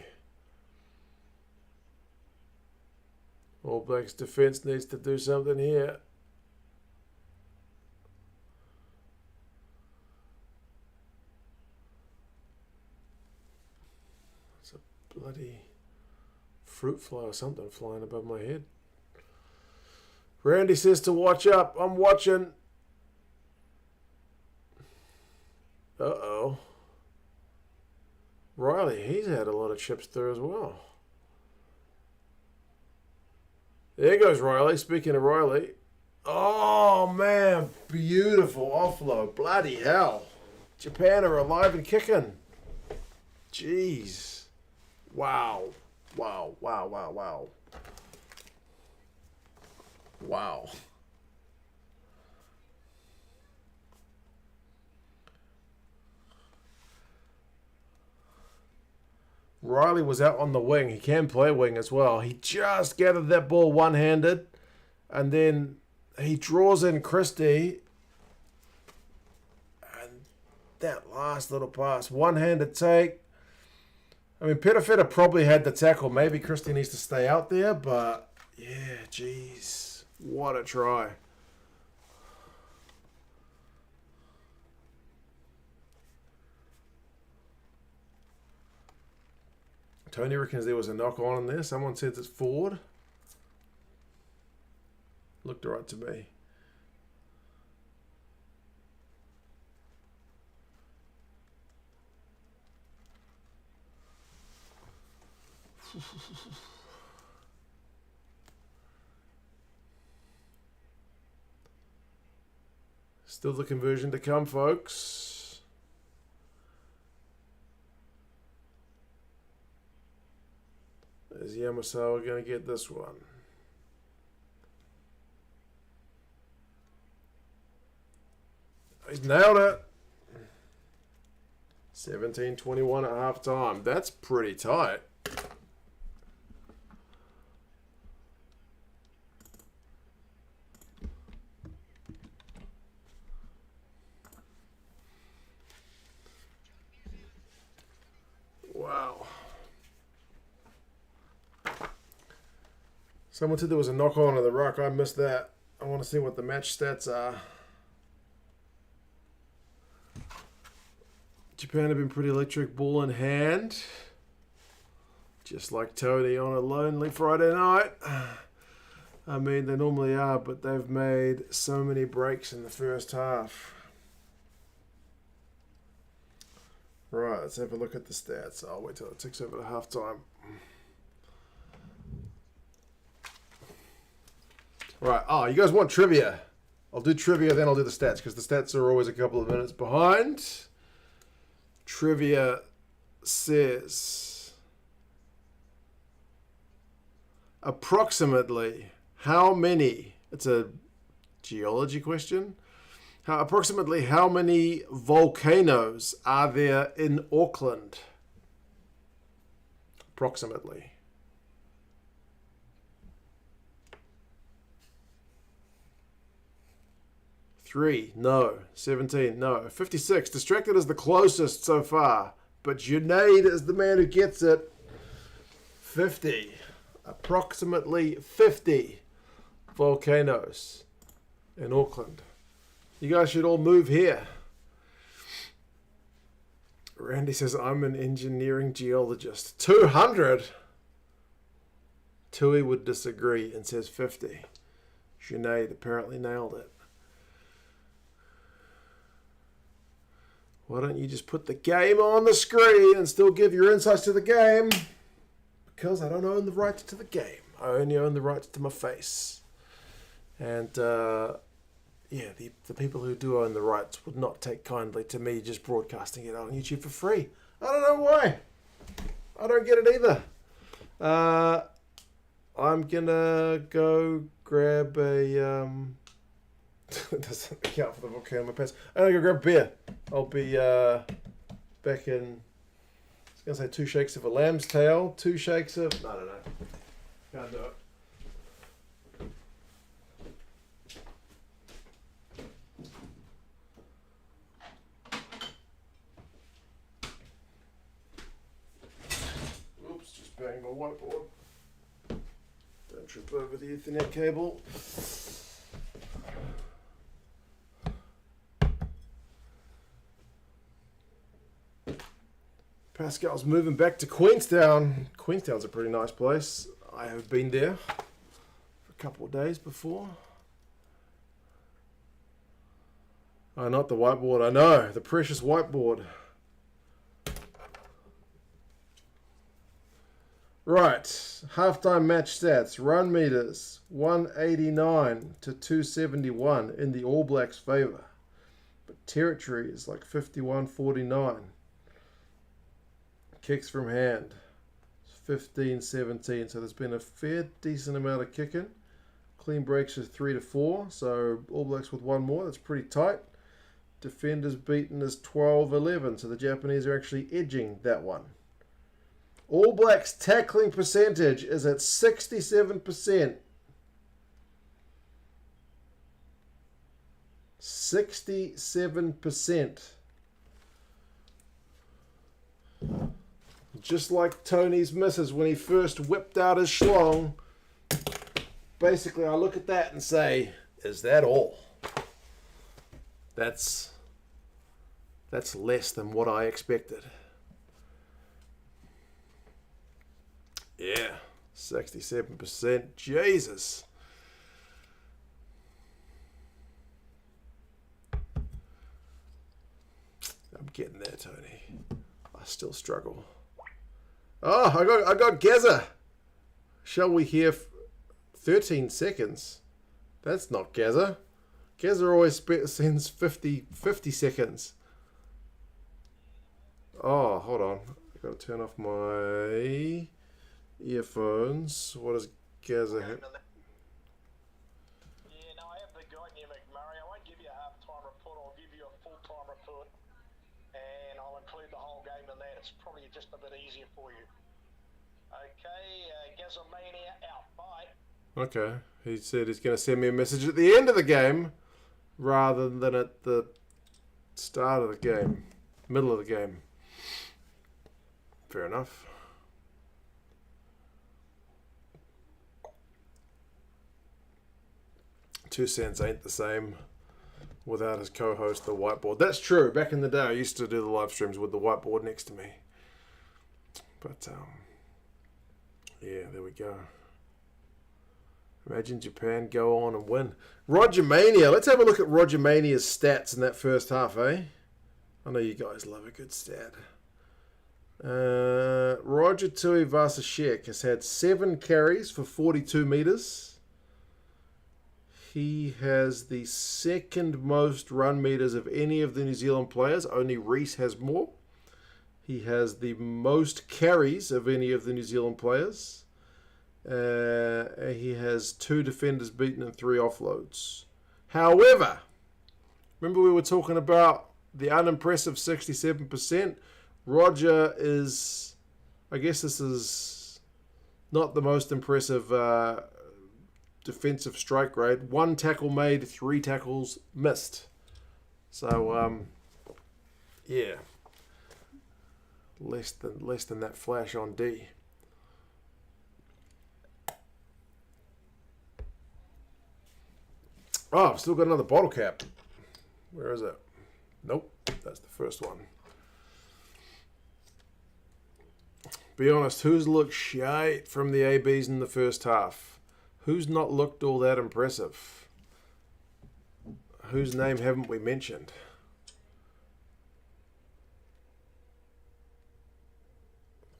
All Blacks defense needs to do something here. It's a bloody fruit fly or something flying above my head. Randy says to watch up. I'm watching. Uh-oh. Riley, he's had a lot of chips through as well. There goes Riley. Speaking of Riley. Oh, man. Beautiful offload. Bloody hell. Japan are alive and kicking. Jeez. Wow. Wow, wow, wow, wow. Wow. Riley was out on the wing. He can play wing as well. He just gathered that ball one-handed. And then he draws in Christie. And that last little pass. One-handed take. I mean, Petafetta probably had the tackle. Maybe Christie needs to stay out there. But, yeah, geez. What a try. Tony reckons there was a knock on in there. Someone says it's forward. Looked right to me. Still the conversion to come, folks. Is Yamasawa going to get this one? He's nailed it. 17-21 at halftime. That's pretty tight. Wow. Someone said there was a knock on the ruck. I missed that. I want to see what the match stats are. Japan have been pretty electric, ball in hand. Just like Tony on a lonely Friday night. I mean, they normally are, but they've made so many breaks in the first half. Right, let's have a look at the stats. I'll wait till it ticks over to halftime. Right. Oh, you guys want trivia? I'll do trivia, then I'll do the stats, because the stats are always a couple of minutes behind. Trivia says, approximately how many, it's a geology question, approximately how many volcanoes are there in Auckland? Approximately. Three, no. 17, no. 56, Distracted is the closest so far, but Junaid is the man who gets it. 50, approximately 50 volcanoes in Auckland. You guys should all move here. Randy says, I'm an engineering geologist. 200? Tui would disagree and says 50. Junaid apparently nailed it. Why don't you just put the game on the screen and still give your insights to the game? Because I don't own the rights to the game. I only own the rights to my face. And, yeah, the people who do own the rights would not take kindly to me just broadcasting it on YouTube for free. I don't know why. I don't get it either. I'm going to go grab a... It doesn't account for the volcano in my pants. I'm going to go grab a beer. I'll be back in... I was going to say 2 shakes of a lamb's tail. 2 shakes of... I don't know. Can't do it. Oops, just banged my whiteboard. Don't trip over the Ethernet cable. Pascal's moving back to Queenstown. Queenstown's a pretty nice place. I have been there for a couple of days before. Oh, not the whiteboard. I know, the precious whiteboard. Right, halftime match stats. Run meters, 189 to 271 in the All Blacks' favour. But territory is like 51-49. Kicks from hand, 15-17. So there's been a fair decent amount of kicking. Clean breaks is 3-4. So All Blacks with one more. That's pretty tight. Defenders beaten is 12-11. So the Japanese are actually edging that one. All Blacks tackling percentage is at 67%. 67%. Just like Tony's missus when he first whipped out his schlong. Basically, I look at that and say, is that all? That's less than what I expected. Yeah, 67%. Jesus. I'm getting there, Tony. I still struggle. Oh, I got Gaza. Shall we hear 13 seconds? That's not Gaza. Gaza always sends 50 seconds. Oh, hold on. I've got to turn off my earphones. What does Gaza have? Yeah, no, I have the guy near McMurray. I won't give you a half-time report. I'll give you a full-time report. And I'll include the whole game in that. It's probably just a bit easier for you. Okay, Gazamania out. Bye. Okay. He said he's going to send me a message at the end of the game rather than at the start of the game. Middle of the game. Fair enough. Two cents ain't the same without his co-host, the whiteboard. That's true. Back in the day, I used to do the live streams with the whiteboard next to me. But, yeah, there we go. Imagine Japan go on and win. Roger Mania. Let's have a look at Roger Mania's stats in that first half, eh? I know you guys love a good stat. Roger Tuivasa-Sheck has had 7 carries for 42 metres. He has the second most run meters of any of the New Zealand players. Only Reece has more. He has the most carries of any of the New Zealand players. He has 2 defenders beaten and 3 offloads. However, remember we were talking about the unimpressive 67%? Roger is, I guess this is not the most impressive defensive strike rate. 1 tackle made, 3 tackles missed. So, yeah. Less than that flash on D. Oh, I've still got another bottle cap. Where is it? Nope, that's the first one. Be honest, who's looked shite from the ABs in the first half? Who's not looked all that impressive? Whose name haven't we mentioned?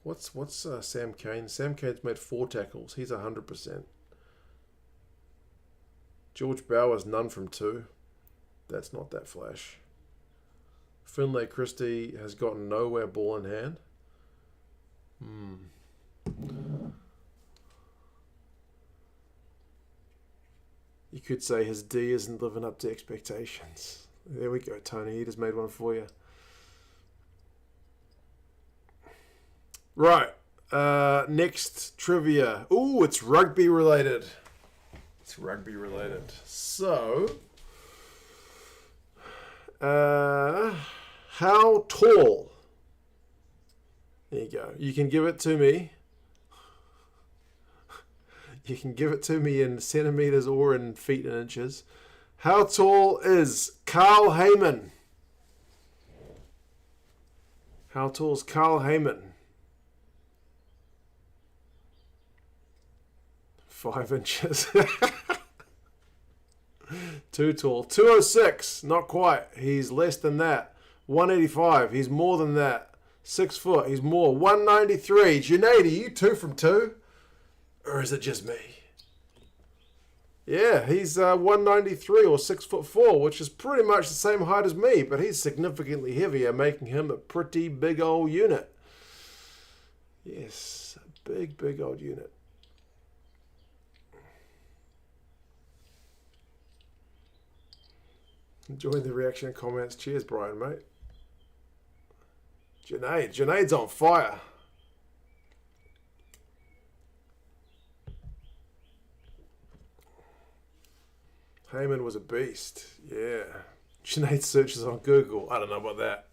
What's Sam Cane? Sam Cane's made 4 tackles. He's 100%. George Bowers, none from 2. That's not that flash. Finlay Christie has gotten nowhere ball in hand. You could say his D isn't living up to expectations. There we go, Tony. He just made one for you. Right. Next trivia. Ooh, it's rugby related. It's rugby related. So, how tall? There you go. You can give it to me. You can give it to me in centimeters or in feet and inches. How tall is Carl Heyman? How tall is Carl Heyman? 5 inches. Too tall. 206. Not quite. He's less than that. 185. He's more than that. 6 foot. He's more. 193. Junaid, are you 2 from 2? Or is it just me? Yeah, he's 193 or 6'4", which is pretty much the same height as me, but he's significantly heavier, making him a pretty big old unit. Yes, a big old unit. Enjoying the reaction and comments. Cheers, Brian, mate. Junaid's on fire. Heyman was a beast. Yeah. Junaid searches on Google. I don't know about that.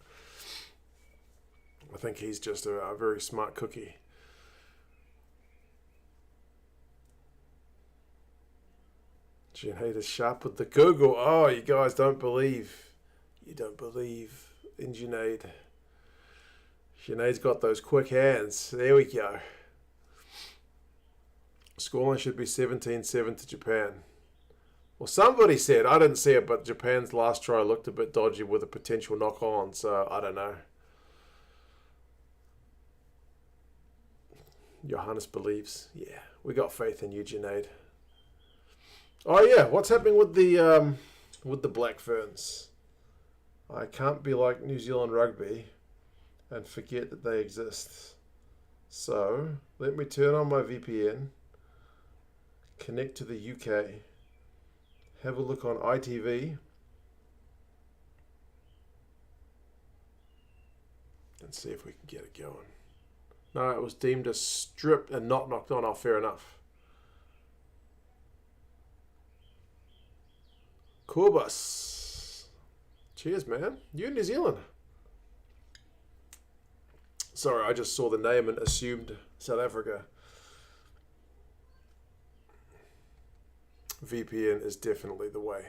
I think he's just a very smart cookie. Junaid is sharp with the Google. Oh, you guys don't believe. You don't believe in Junaid. Junaid's got those quick hands. There we go. Scoreline should be 17-7 to Japan. Well, somebody said, I didn't see it, but Japan's last try looked a bit dodgy with a potential knock-on, so I don't know. Johannes believes. Yeah, we got faith in you, Junaid. Oh yeah, what's happening with the Black Ferns? I can't be like New Zealand Rugby and forget that they exist. So, let me turn on my VPN, connect to the UK, have a look on ITV, and see if we can get it going. No, it was deemed a strip and not knocked on. Oh, fair enough. Corbus. Cheers, man. You in New Zealand? Sorry, I just saw the name and assumed South Africa. VPN is definitely the way.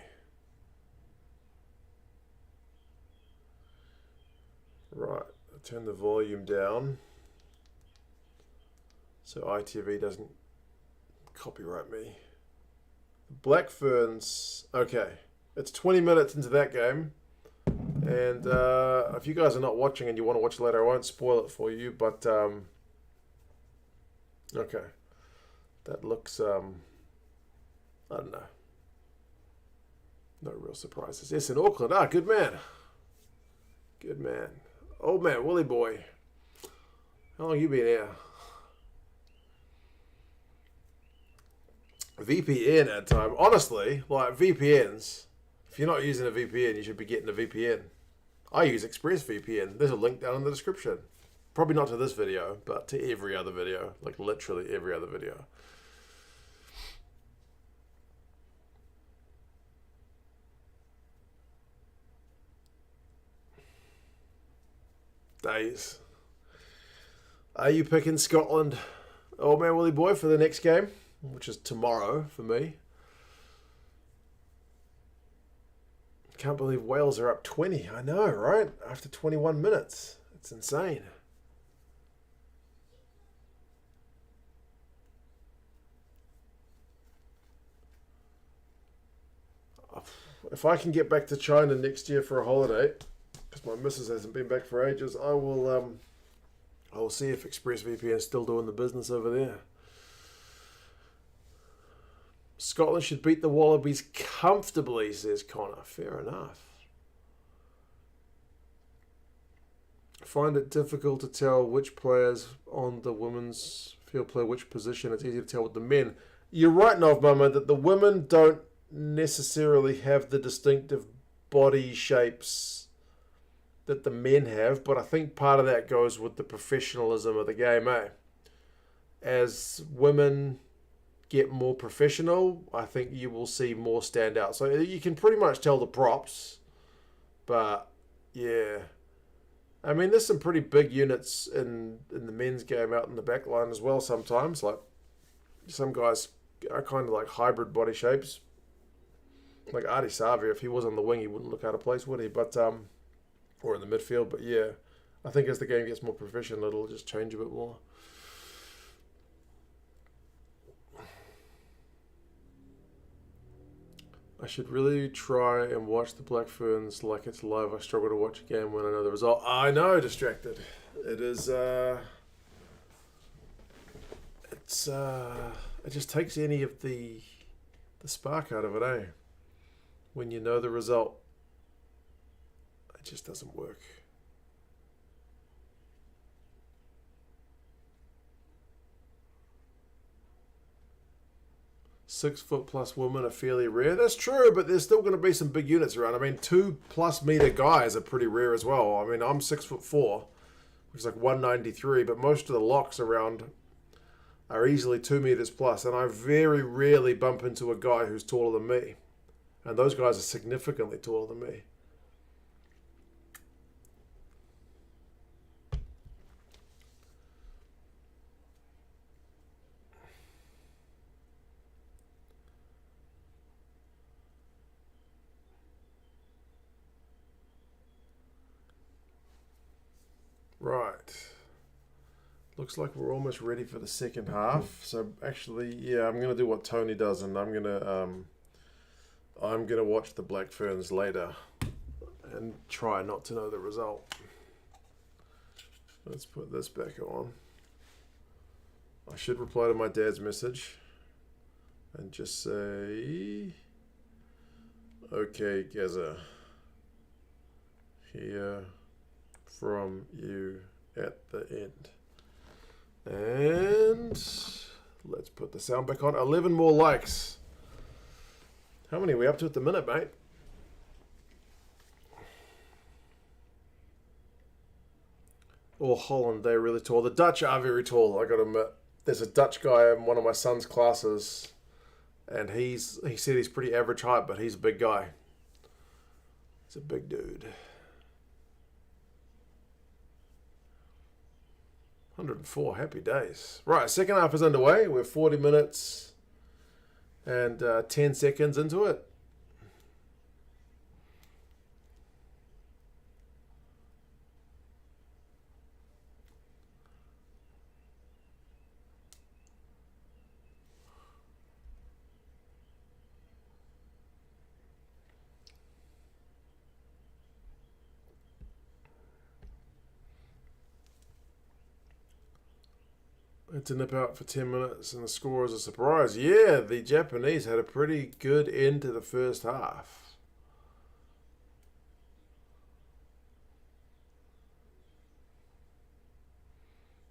Right, I'll turn the volume down so ITV doesn't copyright me. Black Ferns, okay, it's 20 minutes into that game, and if you guys are not watching and you want to watch later, I won't spoil it for you, but okay, that looks I don't know. No real surprises. Yes, in Auckland. Ah, good man. Good man. Old man, Willie boy. How long you been here? VPN at time. Honestly, like VPNs, if you're not using a VPN, you should be getting a VPN. I use ExpressVPN. There's a link down in the description. Probably not to this video, but to every other video. Like literally every other video. Days. Are you picking Scotland, old man Willie boy, for the next game? Which is tomorrow for me. Can't believe Wales are up 20. I know, right? After 21 minutes. It's insane. If I can get back to China next year for a holiday, because my missus hasn't been back for ages, I will see if ExpressVPN is still doing the business over there. Scotland should beat the Wallabies comfortably, says Connor. Fair enough. I find it difficult to tell which players on the women's field play which position. It's easy to tell with the men. You're right, Novmama, that the women don't necessarily have the distinctive body shapes that the men have, but I think part of that goes with the professionalism of the game, eh? As women get more professional, I think you will see more stand out. So you can pretty much tell the props, but yeah. I mean, there's some pretty big units in the men's game out in the back line as well sometimes. Like, some guys are kind of like hybrid body shapes. Like Adi Savia, if he was on the wing, he wouldn't look out of place, would he? But, or in the midfield, but yeah. I think as the game gets more professional, it'll just change a bit more. I should really try and watch the Black Ferns like it's live. I struggle to watch a game when I know the result. I know, Distracted. It is, it just takes any of the spark out of it, eh? When you know the result, it just doesn't work. +6 women are fairly rare. That's true, but there's still going to be some big units around. I mean, 2+ meter guys are pretty rare as well. I mean, I'm 6'4", which is like 193, but most of the locks around are easily 2 meters plus, and I very rarely bump into a guy who's taller than me. And those guys are significantly taller than me. Right. Looks like we're almost ready for the second half. So actually, yeah, I'm gonna do what Tony does, and I'm gonna watch the Black Ferns later and try not to know the result. Let's put this back on. I should reply to my dad's message and just say, okay, Gaza, hear from you at the end. And let's put the sound back on. 11 more likes. How many are we up to at the minute, mate? Oh, Holland, they're really tall. The Dutch are very tall, I gotta admit. There's a Dutch guy in one of my son's classes, and he said he's pretty average height, but he's a big guy. He's a big dude. 104, happy days. Right, second half is underway. We're 40 minutes and 10 seconds into it. To nip out for 10 minutes and the score is a surprise. Yeah, the Japanese had a pretty good end to the first half.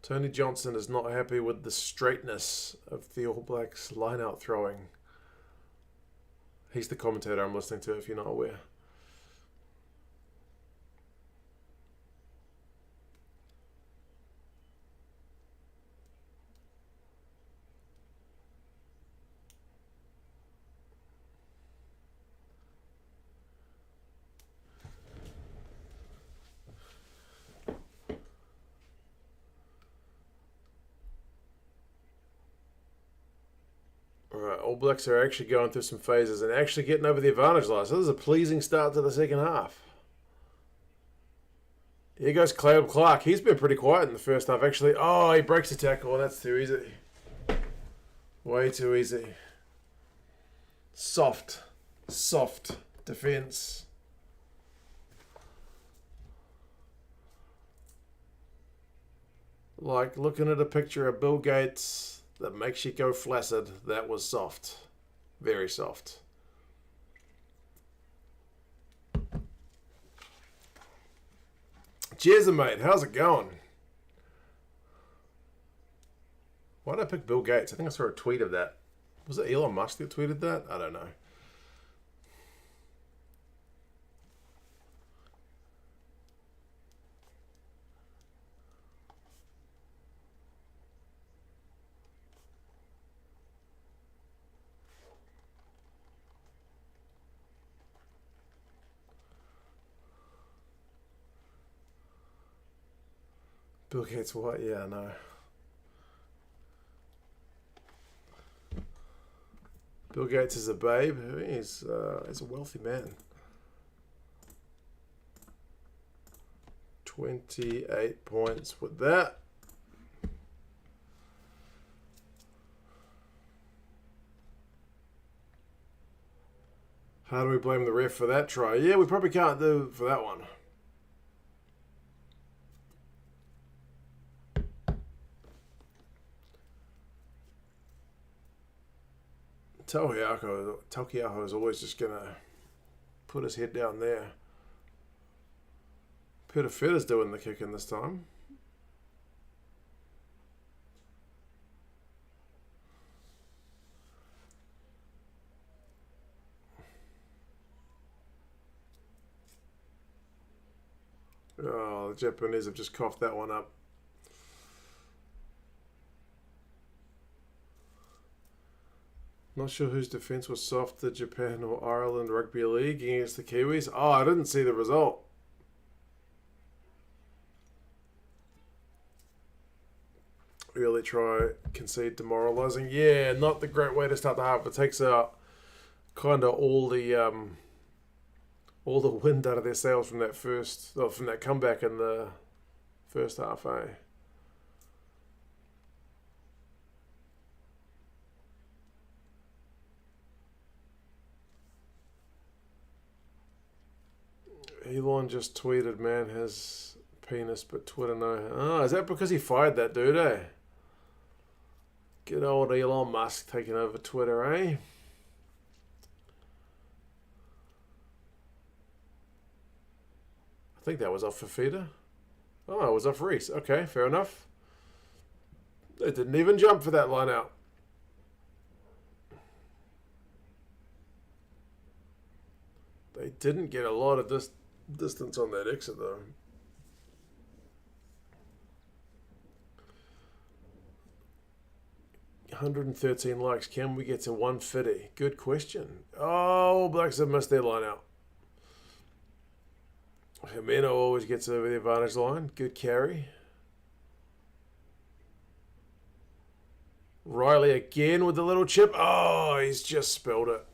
Tony Johnson is not happy with the straightness of the All Blacks line-out throwing. He's the commentator I'm listening to, if you're not aware. Alright, All Blacks are actually going through some phases and actually getting over the advantage line. So this is a pleasing start to the second half. Here goes Caleb Clark. He's been pretty quiet in the first half, actually. Oh, he breaks the tackle. That's too easy. Way too easy. Soft defense. Like looking at a picture of Bill Gates that makes you go flaccid. That was soft. Very soft. Cheers, mate. How's it going? Why did I pick Bill Gates? I think I saw a tweet of that. Was it Elon Musk that tweeted that? I don't know. Bill Gates what? Yeah, no. Bill Gates is a babe. He's a wealthy man. 28 points with that. How do we blame the ref for that try? Yeah, we probably can't do for that one. Taukei'aho is always just going to put his head down there. Peter Fetter's doing the kicking this time. Oh, the Japanese have just coughed that one up. Not sure whose defence was soft, the Japan or Ireland Rugby League against the Kiwis. Oh, I didn't see the result. Early try, concede, demoralising. Yeah, not the great way to start the half. It takes out kind of all the wind out of their sails from that comeback in the first half, eh? Elon just tweeted, man has penis, but Twitter no. Oh, is that because he fired that dude, eh? Good old Elon Musk taking over Twitter, eh? I think that was off Fifita. Oh, it was off Reese. Okay, fair enough. They didn't even jump for that line out. They didn't get a lot of distance on that exit, though. $113 likes. Can we get to 150? Good question. Oh, Blacks have missed their line out. Jimeno always gets over the advantage line. Good carry. Riley again with the little chip. Oh, he's just spilled it.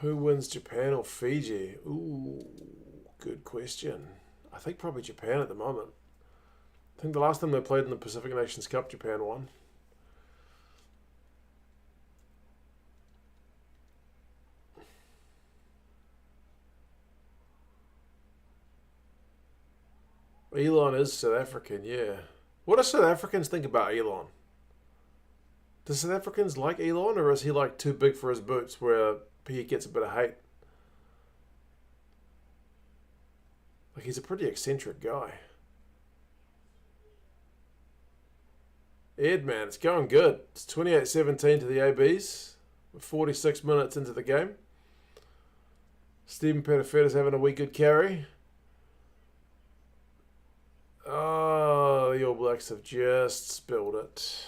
Who wins, Japan or Fiji? Ooh, good question. I think probably Japan at the moment. I think the last time they played in the Pacific Nations Cup, Japan won. Elon is South African, yeah. What do South Africans think about Elon? Do South Africans like Elon, or is he like too big for his boots where he gets a bit of hate? Like, he's a pretty eccentric guy. Ed, man, it's going good. It's 28-17 to the ABs. We're 46 minutes into the game. Stephen Pettifetter's having a wee good carry. Oh, the All Blacks have just spilled it.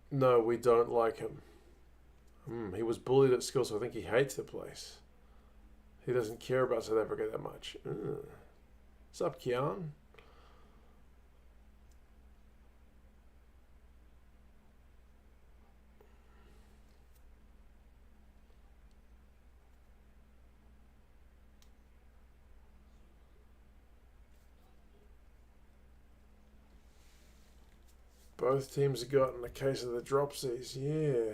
No, we don't like him. He was bullied at school, so I think he hates the place. He doesn't care about South Africa that much. What's up, Kian? Both teams have gotten a case of the dropsies, yeah.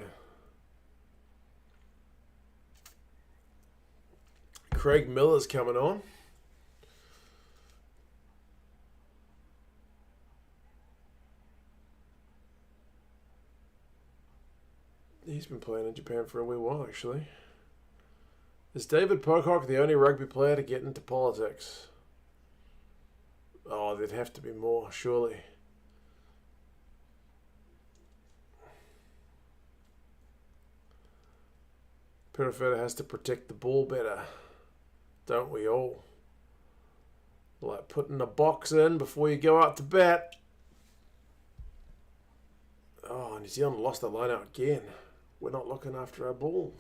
Craig Miller's coming on. He's been playing in Japan for a wee while, actually. Is David Pocock the only rugby player to get into politics? Oh, there'd have to be more, surely. Pettifetter has to protect the ball better. Don't we all? Like putting a box in before you go out to bat. Oh, New Zealand lost the line out again. We're not looking after our ball.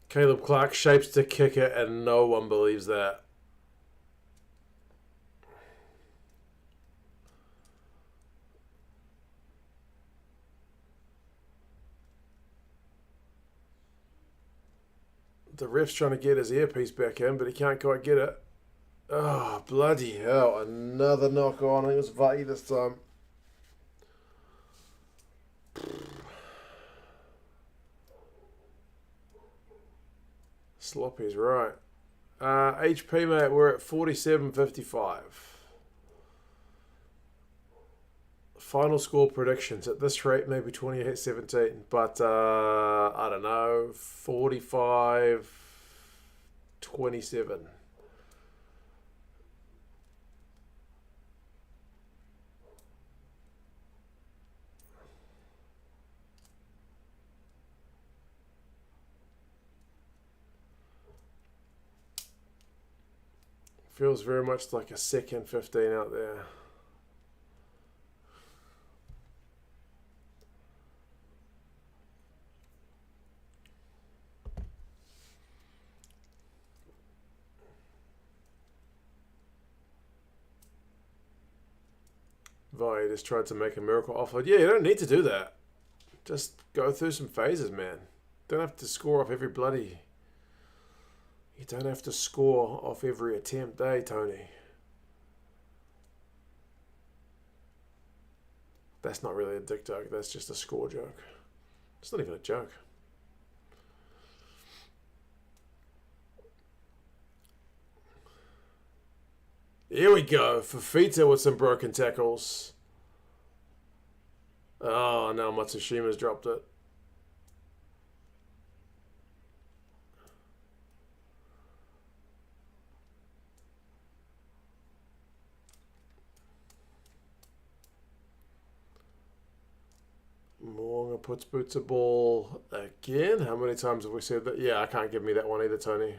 Caleb Clark shapes to kick it, and no one believes that. The ref's trying to get his earpiece back in, but he can't quite get it. Oh, bloody hell. Another knock on. I think it was Vati this time. Sloppy's right. HP, mate, we're at 47.55. Final score predictions. At this rate, maybe 28-17. But, I don't know, 45-27. Feels very much like a second 15 out there. Vi just tried to make a miracle offload. Yeah, you don't need to do that. Just go through some phases, man. Don't have to score off every bloody... You don't have to score off every attempt, eh, Tony? That's not really a dick joke. That's just a score joke. It's not even a joke. Here we go. Fafita with some broken tackles. Oh, now Matsushima's dropped it. Moonga puts boots a ball again. How many times have we said that? Yeah, I can't give me that one either, Tony.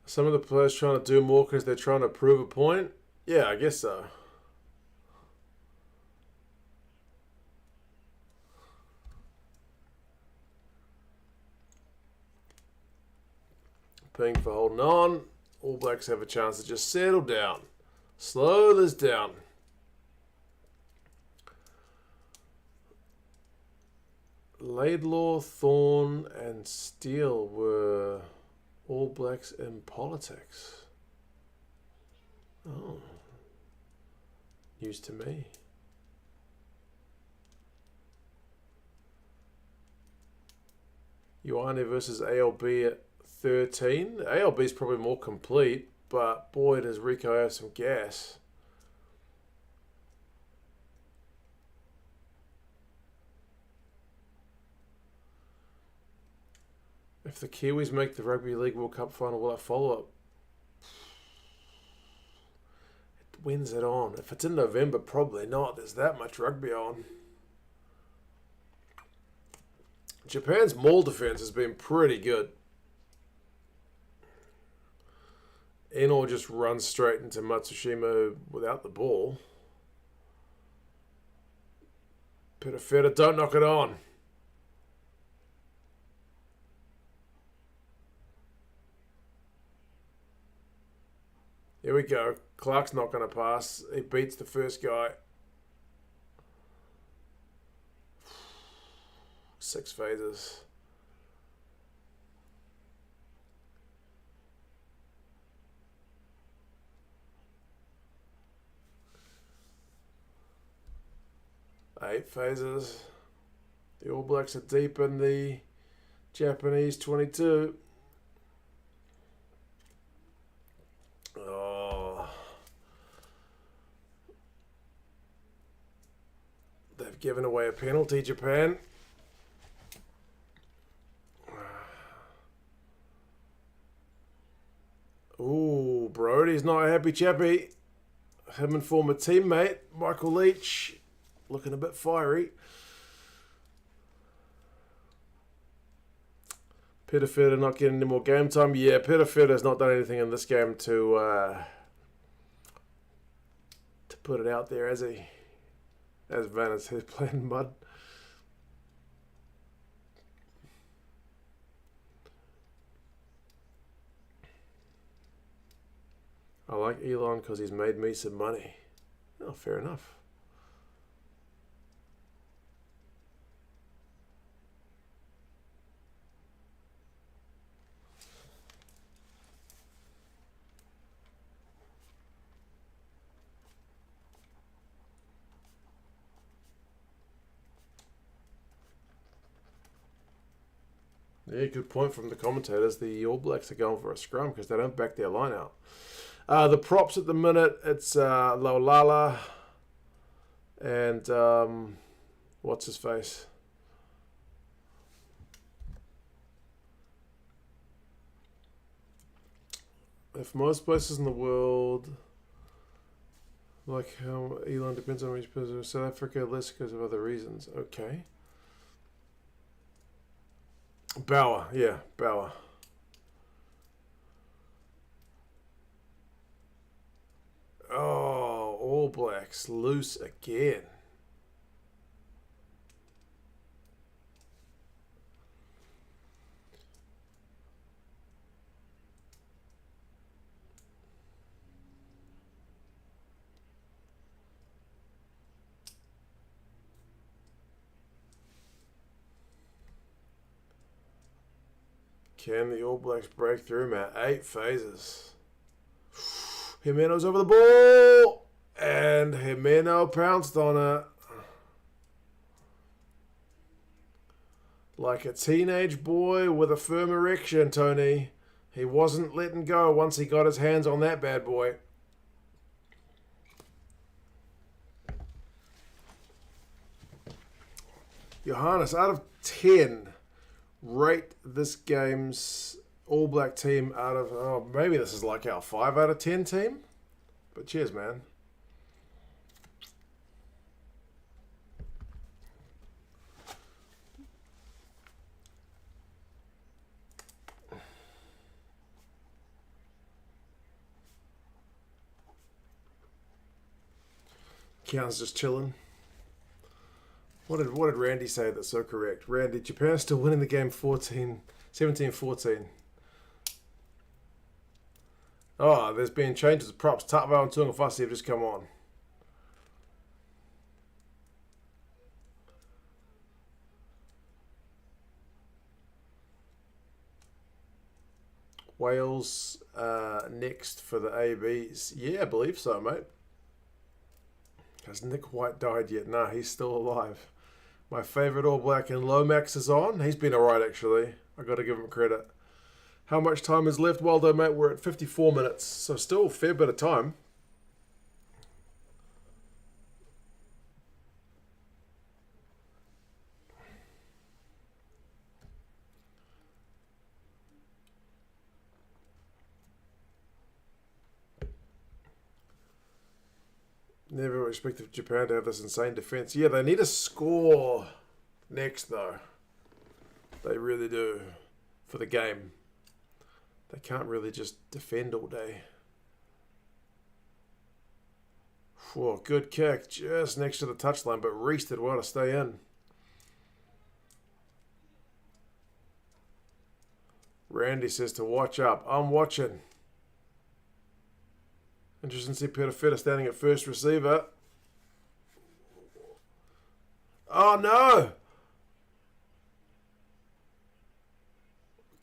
Some of the players trying to do more because they're trying to prove a point. Yeah, I guess so. Ping for holding on. All Blacks have a chance to just settle down. Slow this down. Laidlaw, Thorne, and Steele were All Blacks in politics. Oh. News to me. Ioane versus ALB at 13. ALB is probably more complete, but boy, does Rico have some gas. If the Kiwis make the Rugby League World Cup final, will I follow up? When's it on? If it's in November, probably not. There's that much rugby on. Japan's maul defense has been pretty good. Eno just runs straight into Matsushima without the ball. Pitafeta, don't knock it on. Here we go. Clark's not going to pass. He beats the first guy. 6 phases. Eight phases. The All Blacks are deep in the Japanese 22. Oh. They've given away a penalty, Japan. Ooh, Brody's not a happy chappy. Him and former teammate, Michael Leach, looking a bit fiery. Pitafeta not getting any more game time. Yeah, Pitafeta's not done anything in this game to put it out there, has he? As Vanna says, playing mud. I like Elon because he's made me some money. Oh, fair enough. Yeah, good point from the commentators. The All Blacks are going for a scrum because they don't back their line out. The props at the minute, it's Laulala and what's his face? If most places in the world, like how Elon depends on each person, South Africa less because of other reasons. Okay. Bauer, yeah, Bauer. Oh, All Blacks loose again. Can the All Blacks break through, Matt? 8 phases. Jimeno's over the ball. And Jimeno pounced on it. Like a teenage boy with a firm erection, Tony. He wasn't letting go once he got his hands on that bad boy. Johannes, out of 10, rate this game's All Black team out of, oh, maybe this is like our 5 out of 10 team. But cheers, man. Count's just chilling. What did Randy say that's so correct? Randy, Japan's still winning the game 17-14. Oh, there's been changes of props. Tatwell and Tuangafasi have just come on. Wales next for the ABs. Yeah, I believe so, mate. Has Nick White died yet? Nah, he's still alive. My favourite All Black in Lomax is on. He's been alright, actually. I got to give him credit. How much time is left? Well done, mate. We're at 54 minutes, so still a fair bit of time. Never expected Japan to have this insane defense. Yeah, they need a score next, though. They really do. For the game. They can't really just defend all day. Whoa, good kick. Just next to the touchline, but Reese did well to stay in. Randy says to watch up. I'm watching. Interesting to see Peter Feta standing at first receiver. Oh, no!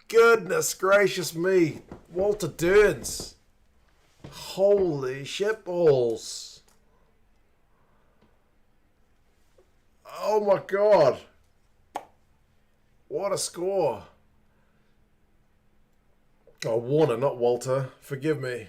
Goodness gracious me. Walter Durns. Holy shitballs. Oh, my God. What a score. Oh, Warner, not Walter. Forgive me.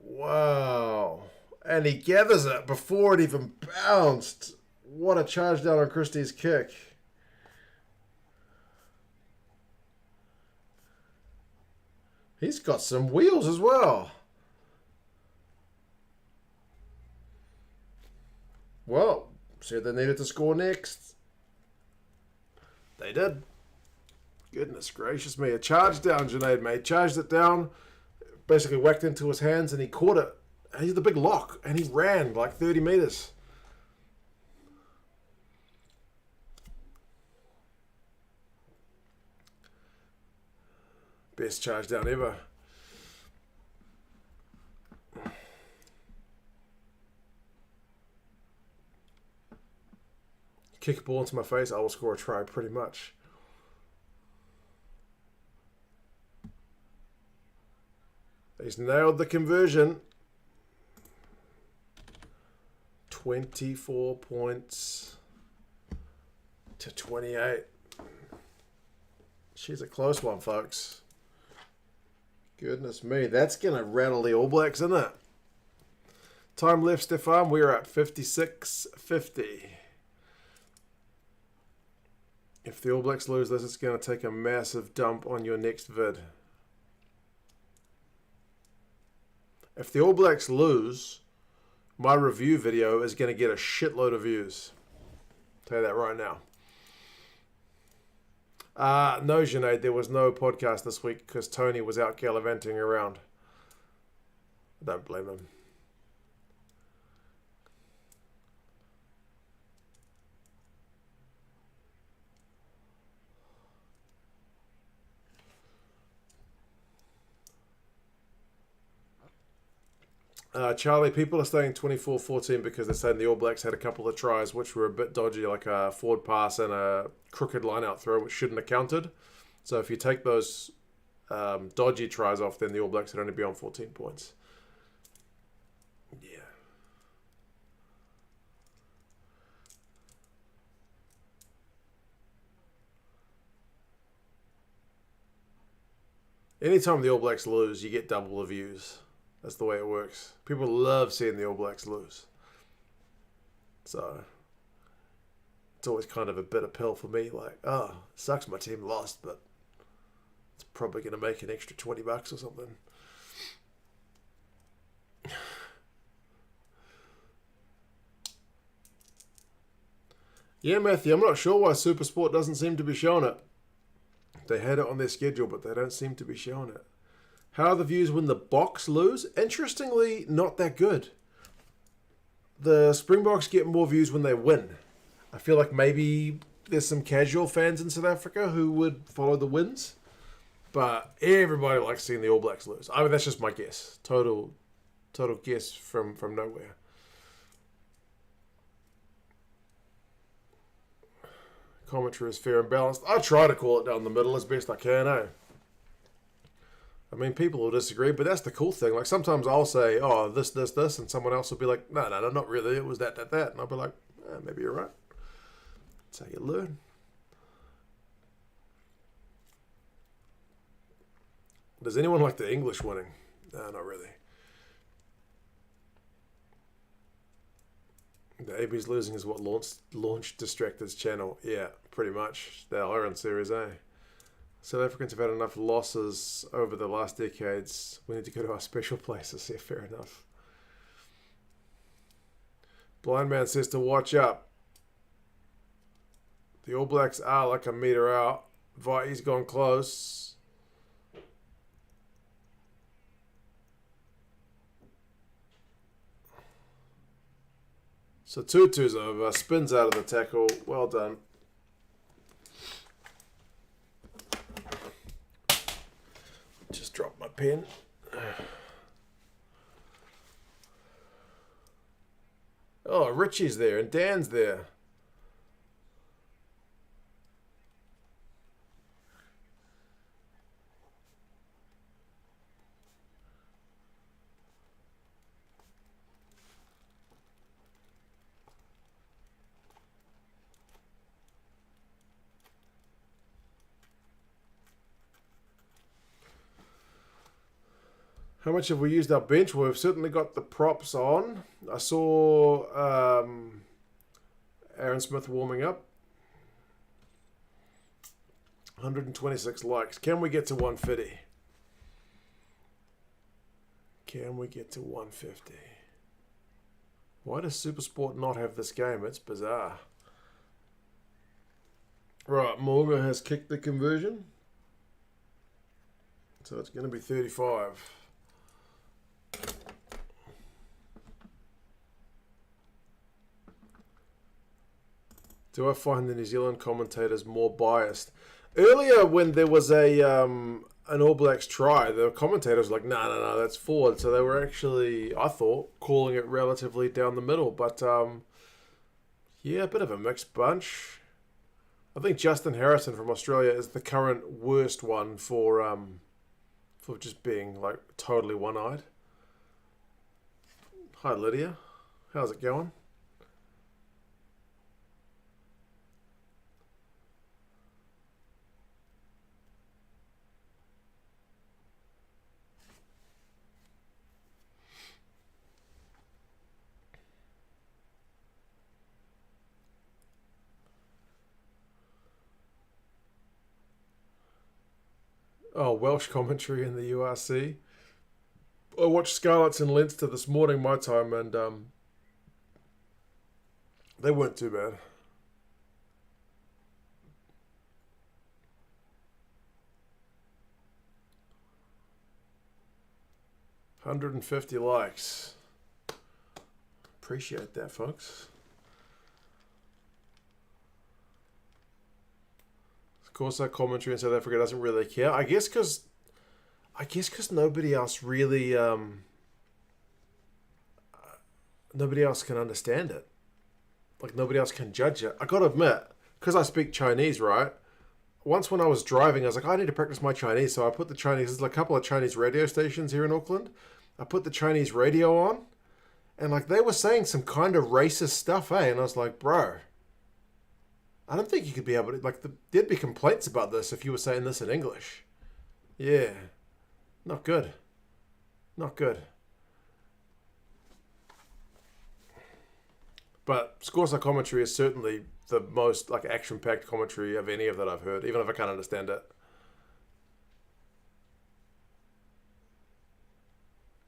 Wow. And he gathers it before it even bounced. What a charge down on Christie's kick. He's got some wheels as well. Well, said they needed to score next. They did. Goodness gracious me. A charge down, Junaid, mate. Charged it down. Basically whacked into his hands and he caught it. And he's the big lock. And he ran like 30 meters. Best charge down ever. Kick a ball into my face, I will score a try pretty much. He's nailed the conversion. 24 points to 28. She's a close one, folks. Goodness me, that's going to rattle the All Blacks, isn't it? Time left, Stefan. We're at 56:50. If the All Blacks lose this, it's going to take a massive dump on your next vid. If the All Blacks lose, my review video is going to get a shitload of views. I'll tell you that right now. No, Junaid, there was no podcast this week because Tony was out gallivanting around. I don't blame him. Charlie, people are saying 24-14 because they're saying the All Blacks had a couple of tries which were a bit dodgy, like a forward pass and a crooked line-out throw, which shouldn't have counted. So if you take those dodgy tries off, then the All Blacks would only be on 14 points. Yeah. Anytime the All Blacks lose, you get double the views. That's the way it works. People love seeing the All Blacks lose. So, it's always kind of a bitter pill for me. Like, oh, sucks my team lost, but it's probably going to make an extra $20 or something. Yeah, Matthew, I'm not sure why SuperSport doesn't seem to be showing it. They had it on their schedule, but they don't seem to be showing it. How are the views when the Boks lose? Interestingly, not that good. The Springboks get more views when they win. I feel like maybe there's some casual fans in South Africa who would follow the wins. But everybody likes seeing the All Blacks lose. I mean, that's just my guess. Total guess from nowhere. Commentary is fair and balanced. I try to call it down the middle as best I can, eh? I mean, people will disagree, but that's the cool thing. Like, sometimes I'll say, oh, this, and someone else will be like, no, not really. It was that. And I'll be like, maybe you're right. That's how you learn. Does anyone like the English winning? No, not really. The AB's losing is what launched Distracted's channel. Yeah, pretty much. They are on Series A. South Africans have had enough losses over the last decades. We need to go to our special places. Yeah, fair enough. Blind Man says to watch up. The All Blacks are like a metre out. Vai's gone close. So Tutu's over. Spins out of the tackle. Well done. Just dropped my pen. Oh, Richie's there and Dan's there. How much have we used our bench? Well, we've certainly got the props on. I saw Aaron Smith warming up. 126 likes. Can we get to 150? Can we get to 150? Why does Supersport not have this game? It's bizarre. Right, Morga has kicked the conversion. So it's going to be 35. Do I find the New Zealand commentators more biased? Earlier, when there was an All Blacks try, the commentators were like, no, that's forward. So they were actually, I thought, calling it relatively down the middle. But, yeah, a bit of a mixed bunch. I think Justin Harrison from Australia is the current worst one for just being, like, totally one-eyed. Hi, Lydia. How's it going? Oh, Welsh commentary in the URC. I watched Scarlets and Leinster this morning, my time, and they weren't too bad. $150 likes. Appreciate that, folks. Of course, our commentary in South Africa doesn't really care. I guess because nobody else really, nobody else can understand it. Like, nobody else can judge it. I gotta admit, because I speak Chinese, right? Once when I was driving, I was like, I need to practice my Chinese. So I put the Chinese, there's like a couple of Chinese radio stations here in Auckland. I put the Chinese radio on, and like they were saying some kind of racist stuff, eh? And I was like, bro, I don't think you could be able to, like, there'd be complaints about this if you were saying this in English. Yeah. Not good. Not good. But Scorsese commentary is certainly the most, like, action-packed commentary of any of that I've heard, even if I can't understand it.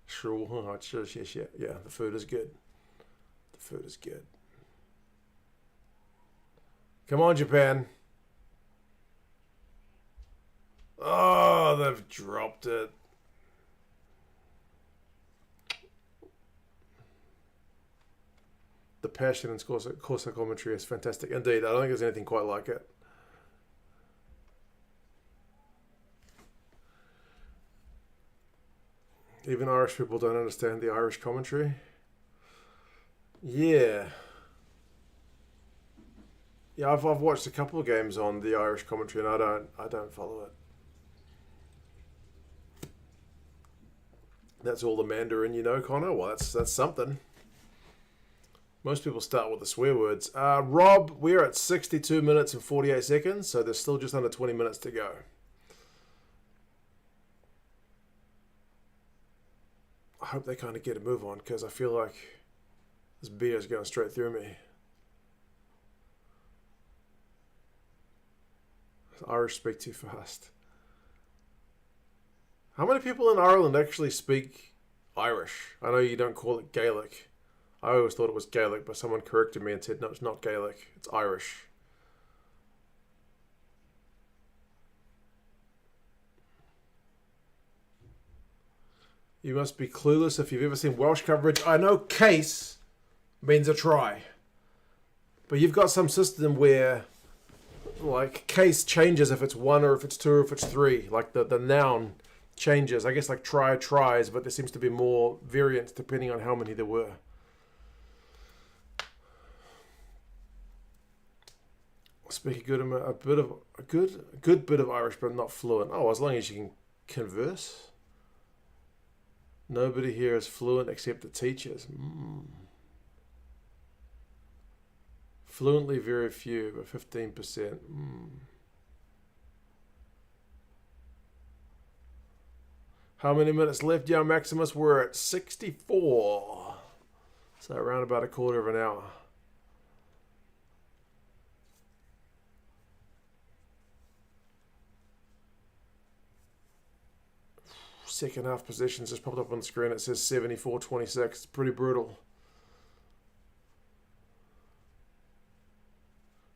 Sure. Yeah, the food is good. The food is good. Come on, Japan. Oh, they've dropped it. the passion in Corso commentary is fantastic. Indeed, I don't think there's anything quite like it. Even Irish people don't understand the Irish commentary. Yeah. Yeah, I've watched a couple of games on the Irish commentary, and I don't follow it. That's all the Mandarin you know, Connor? Well, that's something. Most people start with the swear words. Rob, we're at 62 minutes and 48 seconds, so there's still just under 20 minutes to go. I hope they kind of get a move on, because I feel like this beer is going straight through me. Irish speak too fast. How many people in Ireland actually speak Irish? I know you don't call it Gaelic. I always thought it was Gaelic, but someone corrected me and said, no, it's not Gaelic. It's Irish. You must be clueless if you've ever seen Welsh coverage. I know case means a try. But you've got some system where, like, case changes if it's one or if it's two or if it's three. Like, the noun changes. I guess, like, try tries, but there seems to be more variants depending on how many there were. Speak a good bit of Irish, but not fluent. Oh, as long as you can converse. Nobody here is fluent except the teachers. Fluently, very few, but 15%. How many minutes left, young Maximus? We're at 64. So around about a quarter of an hour. Second half positions just popped up on the screen. It says 74-26. It's pretty brutal.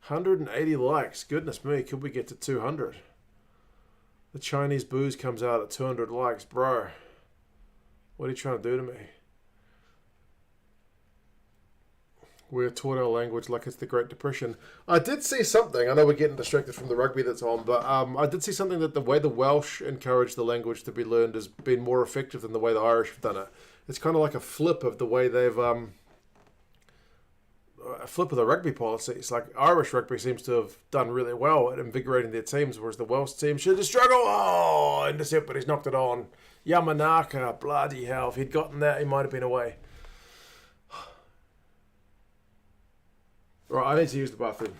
180 likes. Goodness me, could we get to 200? The Chinese booze comes out at 200 likes. Bro, what are you trying to do to me? We're taught our language like it's the Great Depression. I did see something. I know we're getting distracted from the rugby that's on, but I did see something that the way the Welsh encourage the language to be learned has been more effective than the way the Irish have done it. It's kind of like a flip of the way they've a flip of the rugby policies. Like, Irish rugby seems to have done really well at invigorating their teams, whereas the Welsh team should have struggled. Oh, intercept, but he's knocked it on. Yamanaka, bloody hell. If he'd gotten that, he might have been away. Right, I need to use the bathroom.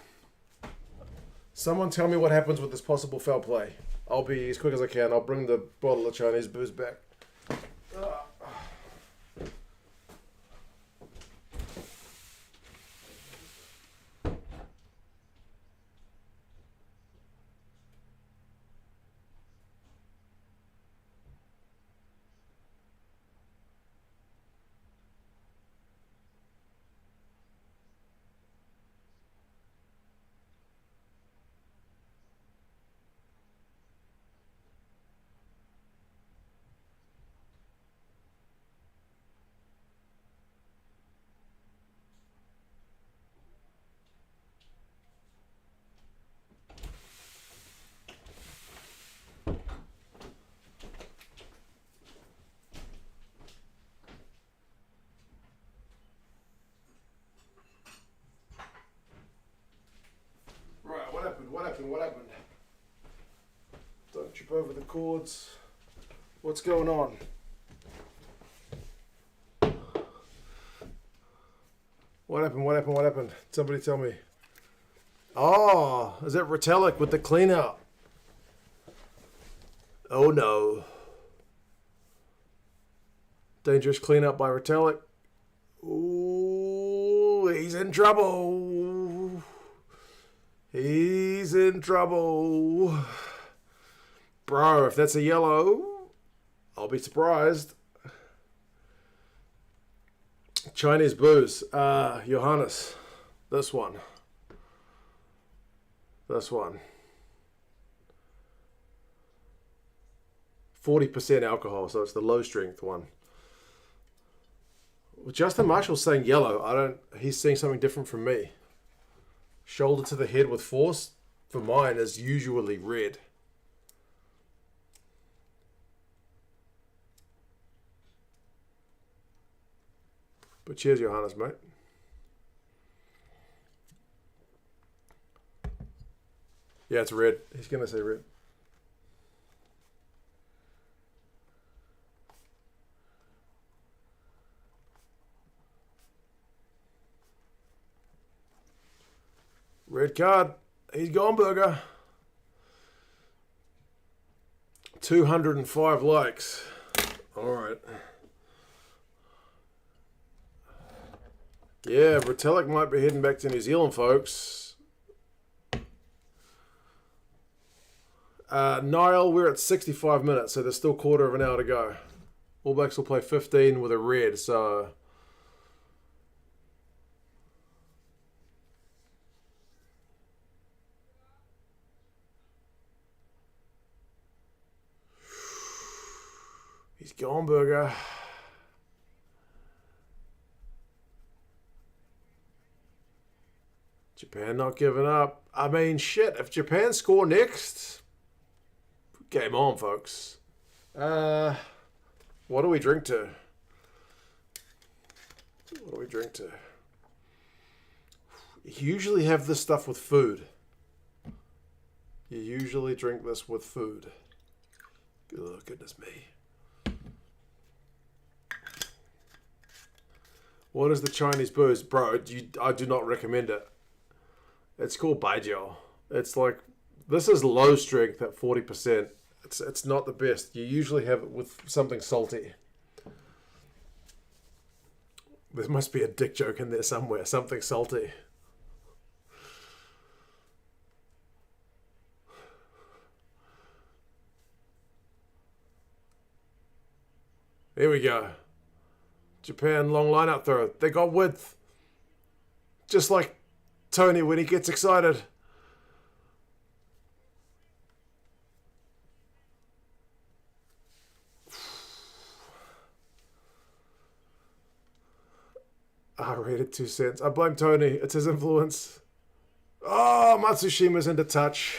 Someone tell me what happens with this possible foul play. I'll be as quick as I can. I'll bring the bottle of Chinese booze back. What happened? Don't trip over the cords. What's going on? What happened? Somebody tell me. Oh, is that Retallick with the clean out? Oh no. Dangerous clean up by Retallick. Ooh, he's in trouble. He's in trouble. Bro, if that's a yellow, I'll be surprised. Chinese booze. Johannes. This one. 40% alcohol, so it's the low strength one. Well, Justin Marshall's saying yellow. He's seeing something different from me. Shoulder to the head with force for mine is usually red. But cheers, Johannes, mate. Yeah, it's red. He's going to say red. Red card. He's gone, Burger. 205 likes. All right. Yeah, Bratellik might be heading back to New Zealand, folks. Niall, we're at 65 minutes, so there's still a quarter of an hour to go. All Blacks will play 15 with a red, so... He's gone, Burger. Japan not giving up. I mean, shit, if Japan score next, game on, folks. What do we drink to? What do we drink to? You usually have this stuff with food. You usually drink this with food. Oh, goodness me. What is the Chinese booze? Bro, I do not recommend it. It's called Baijiu. It's like, this is low strength at 40%. It's not the best. You usually have it with something salty. There must be a dick joke in there somewhere. Something salty. Here we go. Japan long line out throw. They got width. Just like Tony when he gets excited. I rated 2 cents. I blame Tony. It's his influence. Oh, Matsushima's into touch.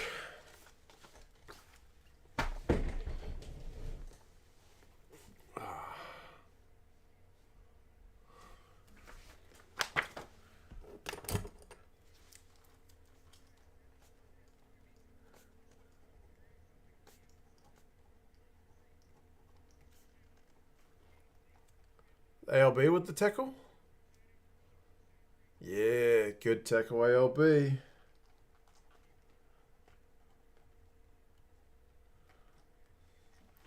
ALB with the tackle? Yeah, good tackle, ALB.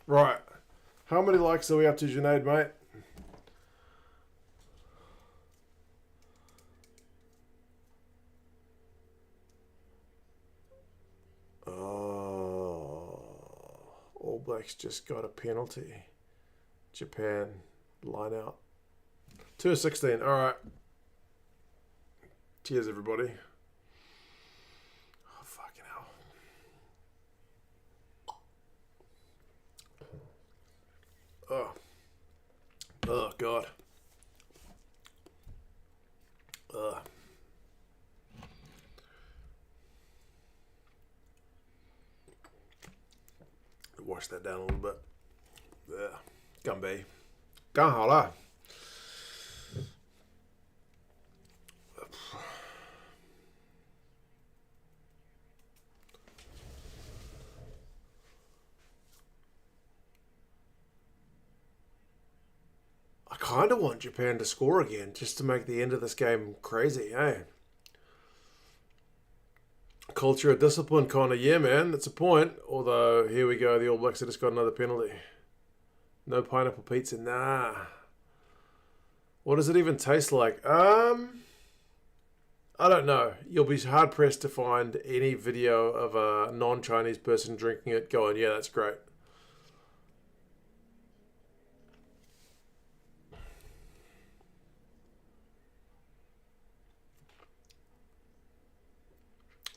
Right. How many likes are we up to, Junaid, mate? Oh. All Blacks just got a penalty. Japan, line out. 2-16, alright. Cheers, everybody. Oh, fucking hell. Oh, God. Wash that down a little bit. Yeah. Gumby. Gahala. I kind of want Japan to score again, just to make the end of this game crazy, eh? Culture of discipline, Connor. Yeah, man, that's a point. Although, here we go, the All Blacks have just got another penalty. No pineapple pizza, nah. What does it even taste like? I don't know. You'll be hard-pressed to find any video of a non-Chinese person drinking it going, yeah, that's great.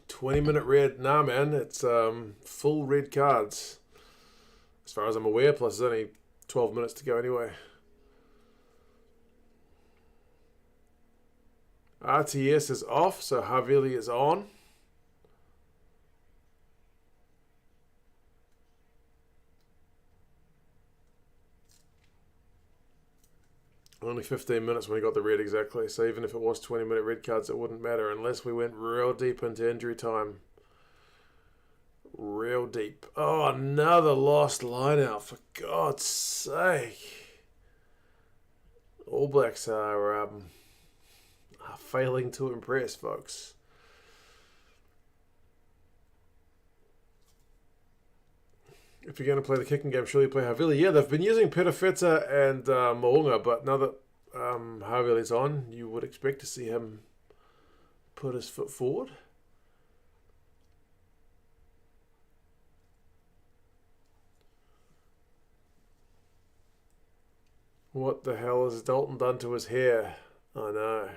$20-minute red. Nah, man. It's full red cards. As far as I'm aware, plus there's only 12 minutes to go anyway. RTS is off, so Havili is on. Only 15 minutes when we got the red exactly, so even if it was 20-minute red cards, it wouldn't matter unless we went real deep into injury time. Real deep. Oh, another lost line out, for God's sake. All Blacks are failing to impress, folks. If you're going to play the kicking game, surely play Havili. Yeah, they've been using Perofeta and Mo'unga, but now that Havili's on, you would expect to see him put his foot forward. What the hell has Dalton done to his hair? I know.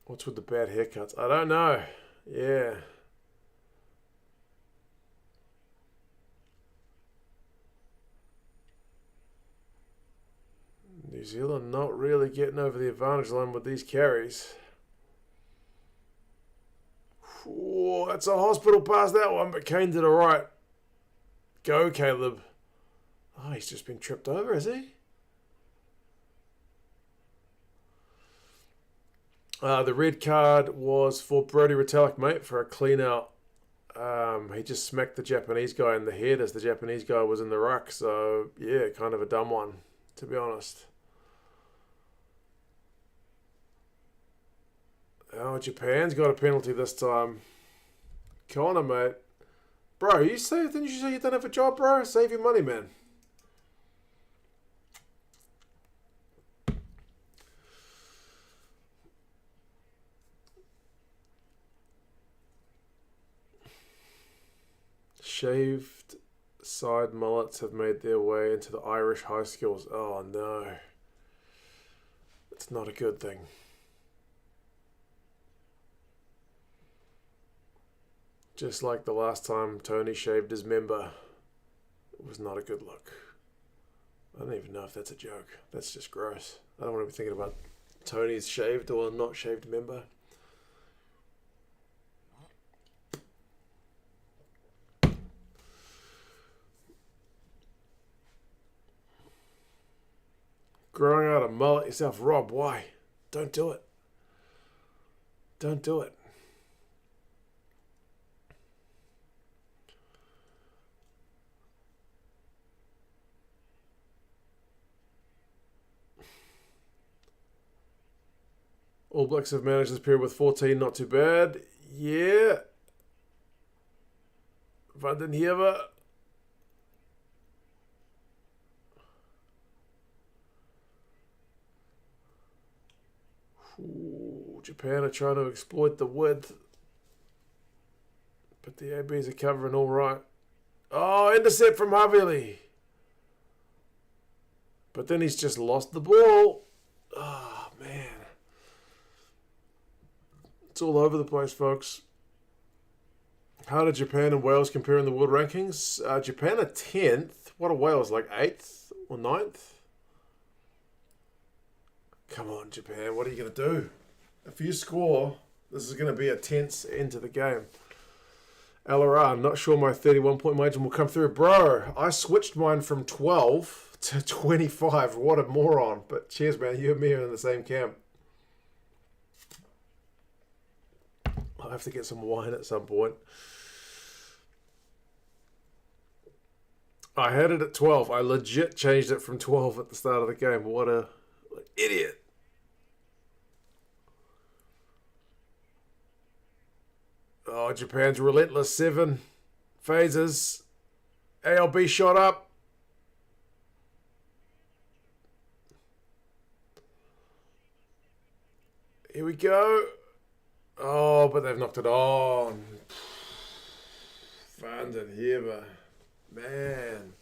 What's with the bad haircuts? I don't know. Yeah. New Zealand not really getting over the advantage line with these carries. Whoa, that's a hospital pass, that one, but Kane did alright. Go, Caleb. Oh, he's just been tripped over, has he? The red card was for Brodie Retallick, mate, for a clean out. He just smacked the Japanese guy in the head as the Japanese guy was in the ruck. So, yeah, kind of a dumb one, to be honest. Oh, Japan's got a penalty this time. Connor, mate. Bro, didn't you say you don't have a job, bro? Save your money, man. Shaved side mullets have made their way into the Irish high schools. Oh, no. It's not a good thing. Just like the last time Tony shaved his member, it was not a good look. I don't even know if that's a joke. That's just gross. I don't want to be thinking about Tony's shaved or not shaved member. Growing out a mullet yourself, Rob, why? Don't do it. Don't do it. All Blacks have managed this period with 14, not too bad. Yeah. Van den Heever. Ooh, Japan are trying to exploit the width. But the ABs are covering all right. Oh, intercept from Havili. But then he's just lost the ball. Oh, man. It's all over the place, folks. How did Japan and Wales compare in the world rankings? Japan are 10th. What are Wales, like 8th or 9th? Come on, Japan. What are you going to do? If you score, this is going to be a tense end to the game. LRR, not sure my 31-point margin will come through. Bro, I switched mine from 12 to 25. What a moron. But cheers, man. You and me are in the same camp. I'll have to get some wine at some point. I had it at 12. I legit changed it from 12 at the start of the game. What a idiot. Oh, Japan's relentless. 7 phases. ALB shot up. Here we go. Oh, but they've knocked it on. Van den Heever. Man.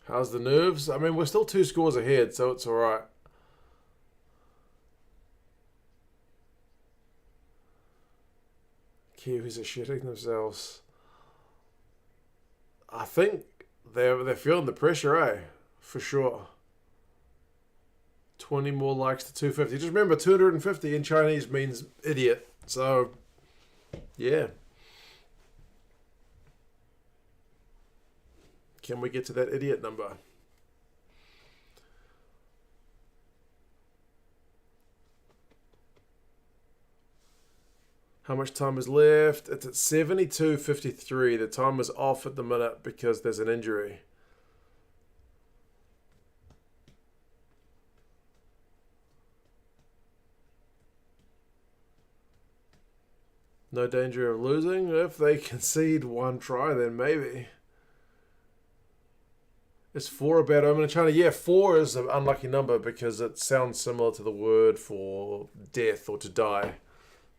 How's the nerves? I mean, we're still 2 scores ahead, so it's alright. Kiwis are shitting themselves. I think they're feeling the pressure, eh? For sure. 20 more likes to 250. Just remember, 250 in Chinese means idiot. So, yeah. Can we get to that idiot number? How much time is left? It's at 72:53. The time is off at the minute because there's an injury. No danger of losing. If they concede 1 try, then maybe. Is 4 a bad omen in China? Yeah, 4 is an unlucky number because it sounds similar to the word for death or to die.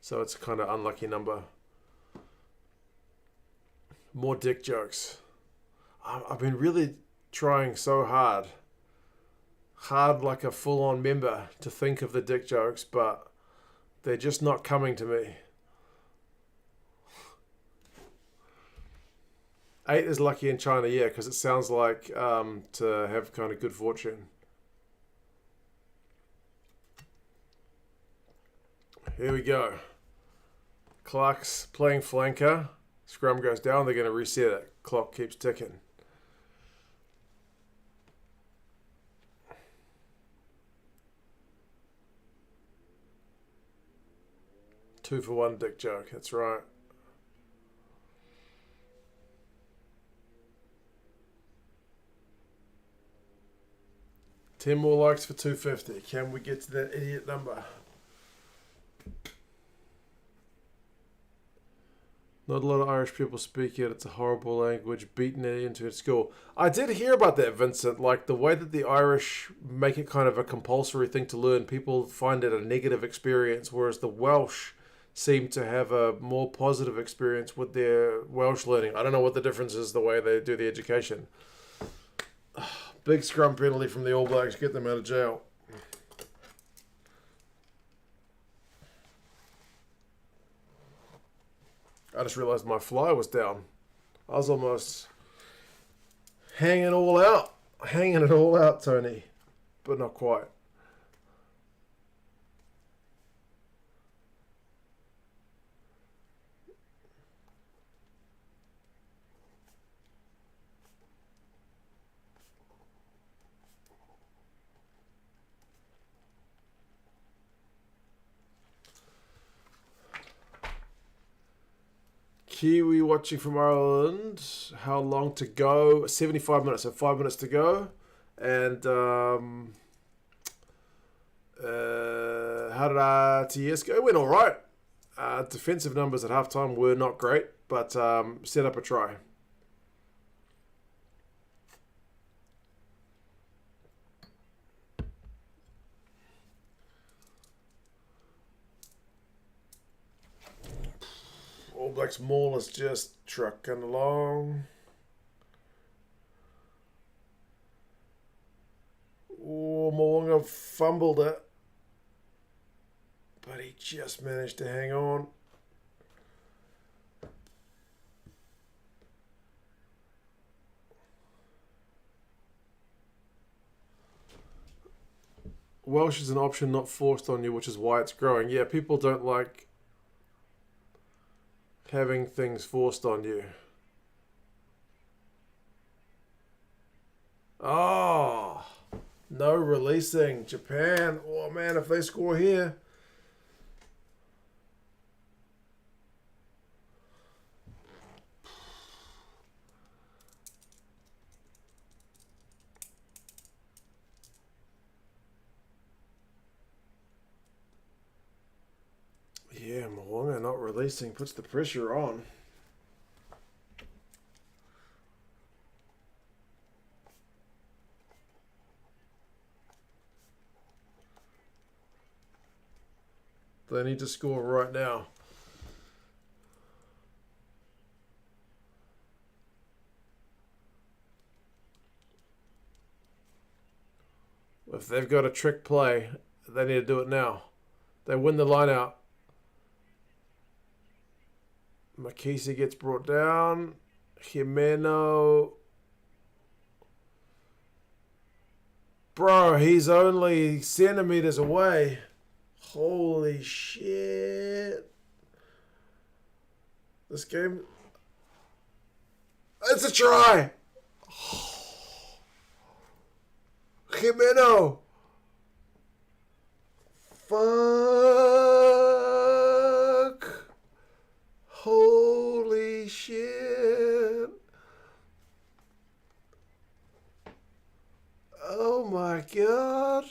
So it's a kind of unlucky number. More dick jokes. I've been really trying so hard. Hard like a full-on member to think of the dick jokes, but they're just not coming to me. 8 is lucky in China, yeah, because it sounds like to have kind of good fortune. Here we go. Clark's playing flanker. Scrum goes down. They're going to reset it. Clock keeps ticking. Two for one dick joke. That's right. Ten more likes for 250. Can we get to that idiot number? Not a lot of Irish people speak it. It's a horrible language, beaten it into school. I did hear about that, Vincent. Like the way that the Irish make it kind of a compulsory thing to learn, people find it a negative experience, whereas the Welsh seem to have a more positive experience with their Welsh learning. I don't know what the difference is the way they do the education. Big scrum penalty from the All Blacks. Get them out of jail. I just realised my fly was down. I was almost hanging it all out. Hanging it all out, Tony. But not quite. Kiwi watching from Ireland. How long to go? 75 minutes, so 5 minutes to go. And how did RTS go? It went all right. Defensive numbers at halftime were not great, but set up a try. All Blacks Maul is just trucking along. Oh, Mo'unga fumbled it. But he just managed to hang on. Welsh is an option not forced on you, which is why it's growing. Yeah, people don't like having things forced on you. Oh, no releasing. Japan. Oh, man, if they score here. Yeah, Mo'unga not releasing puts the pressure on. They need to score right now. If they've got a trick play, they need to do it now. They win the line out. Makisi gets brought down. Jimeno. Bro, he's only centimeters away. Holy shit. This game... It's a try! Jimeno! Fuck! Holy shit! Oh my god!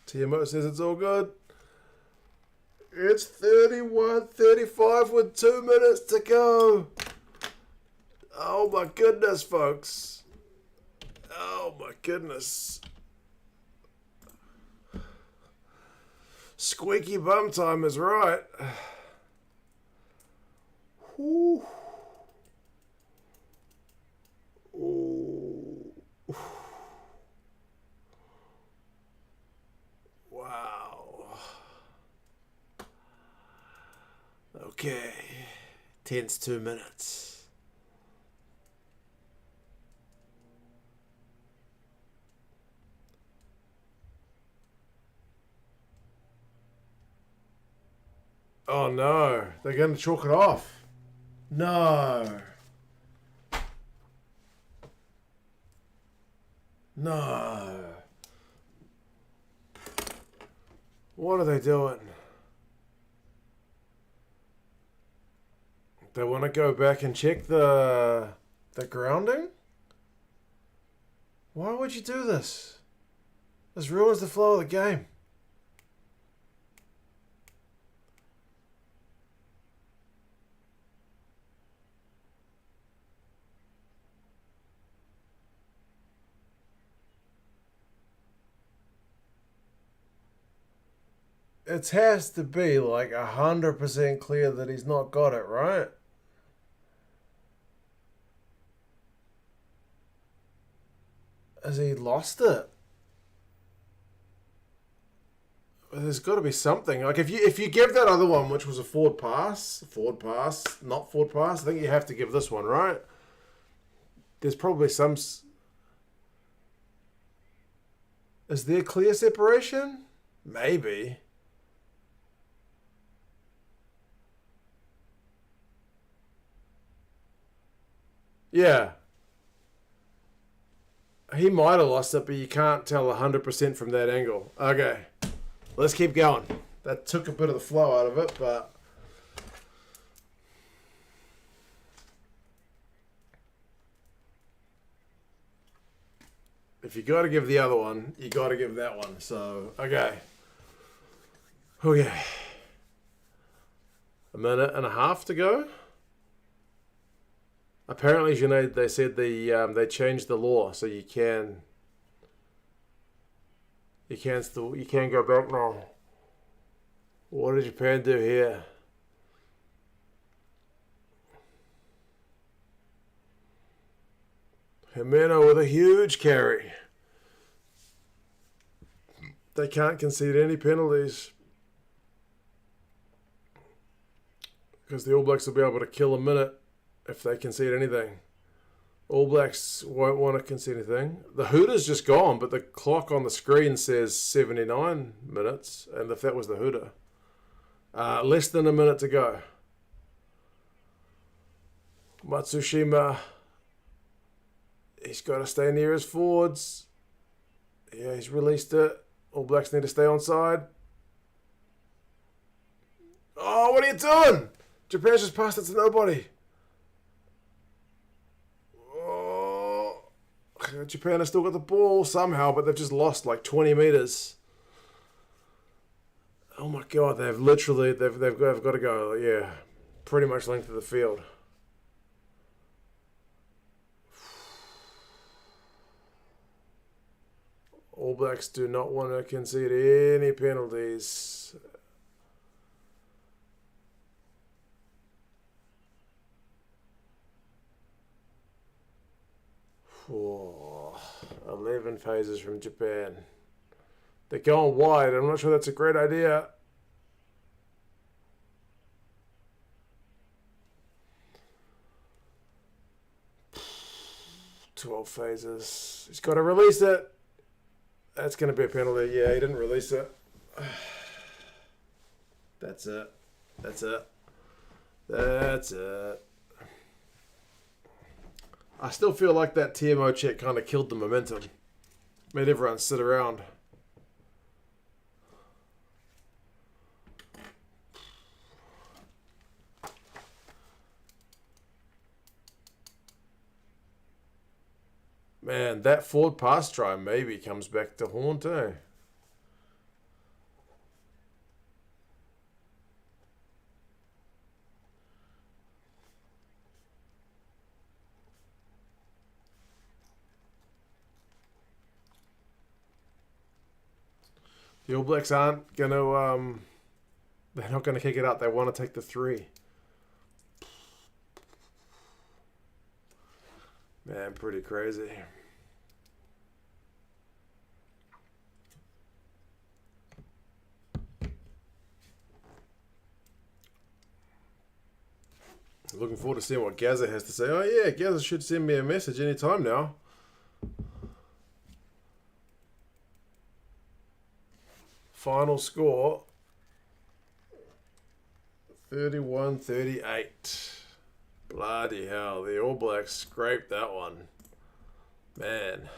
TMO says it's all good. It's 31-35 with 2 minutes to go. Oh my goodness, folks. Oh my goodness. Squeaky bum time is right. Whew. Ooh. Wow. Okay. Tense 2 minutes. Oh no, they're going to chalk it off. No. No. What are they doing? They want to go back and check the grounding? Why would you do this? This ruins the flow of the game. It has to be like 100% clear that he's not got it, right? Has he lost it? There's got to be something. Like if you give that other one, which was a forward pass, not forward pass, I think you have to give this one, right? There's probably some... Is there clear separation? Maybe. Yeah. He might have lost it, but you can't tell 100% from that angle. Okay. Let's keep going. That took a bit of the flow out of it, but... If you got to give the other one, you got to give that one. So, okay. Okay. A minute and a half to go. Apparently, Junaid, they said they changed the law, so you can go back now. What did Japan do here? Jimeno with a huge carry. They can't concede any penalties because the All Blacks will be able to kill a minute if they concede anything. All Blacks won't want to concede anything. The hooter's just gone, but the clock on the screen says 79 minutes, and if that was the hooter. Less than a minute to go. Matsushima, he's got to stay near his forwards. Yeah, he's released it. All Blacks need to stay on side. Oh, what are you doing? Japan's just passed it to nobody. Oh, Japan has still got the ball somehow, but they've just lost like 20 meters. Oh my God, they've got to go, yeah, pretty much length of the field. All Blacks do not want to concede any penalties. Oh, 11 phases from Japan. They're going wide. I'm not sure that's a great idea. "12 phases. He's got to release it." That's going to be a penalty. Yeah, he didn't release it. That's it. That's it. That's it. I still feel like that TMO check kind of killed the momentum. Made everyone sit around. Man, that forward pass try maybe comes back to haunt, eh? The All Blacks aren't going to, they're not going to kick it out. They want to take the 3. Man, pretty crazy. Looking forward to seeing what Gazza has to say. Oh yeah, Gazza should send me a message anytime now. Final score 31-38. Bloody hell, the All Blacks scraped that one. Man,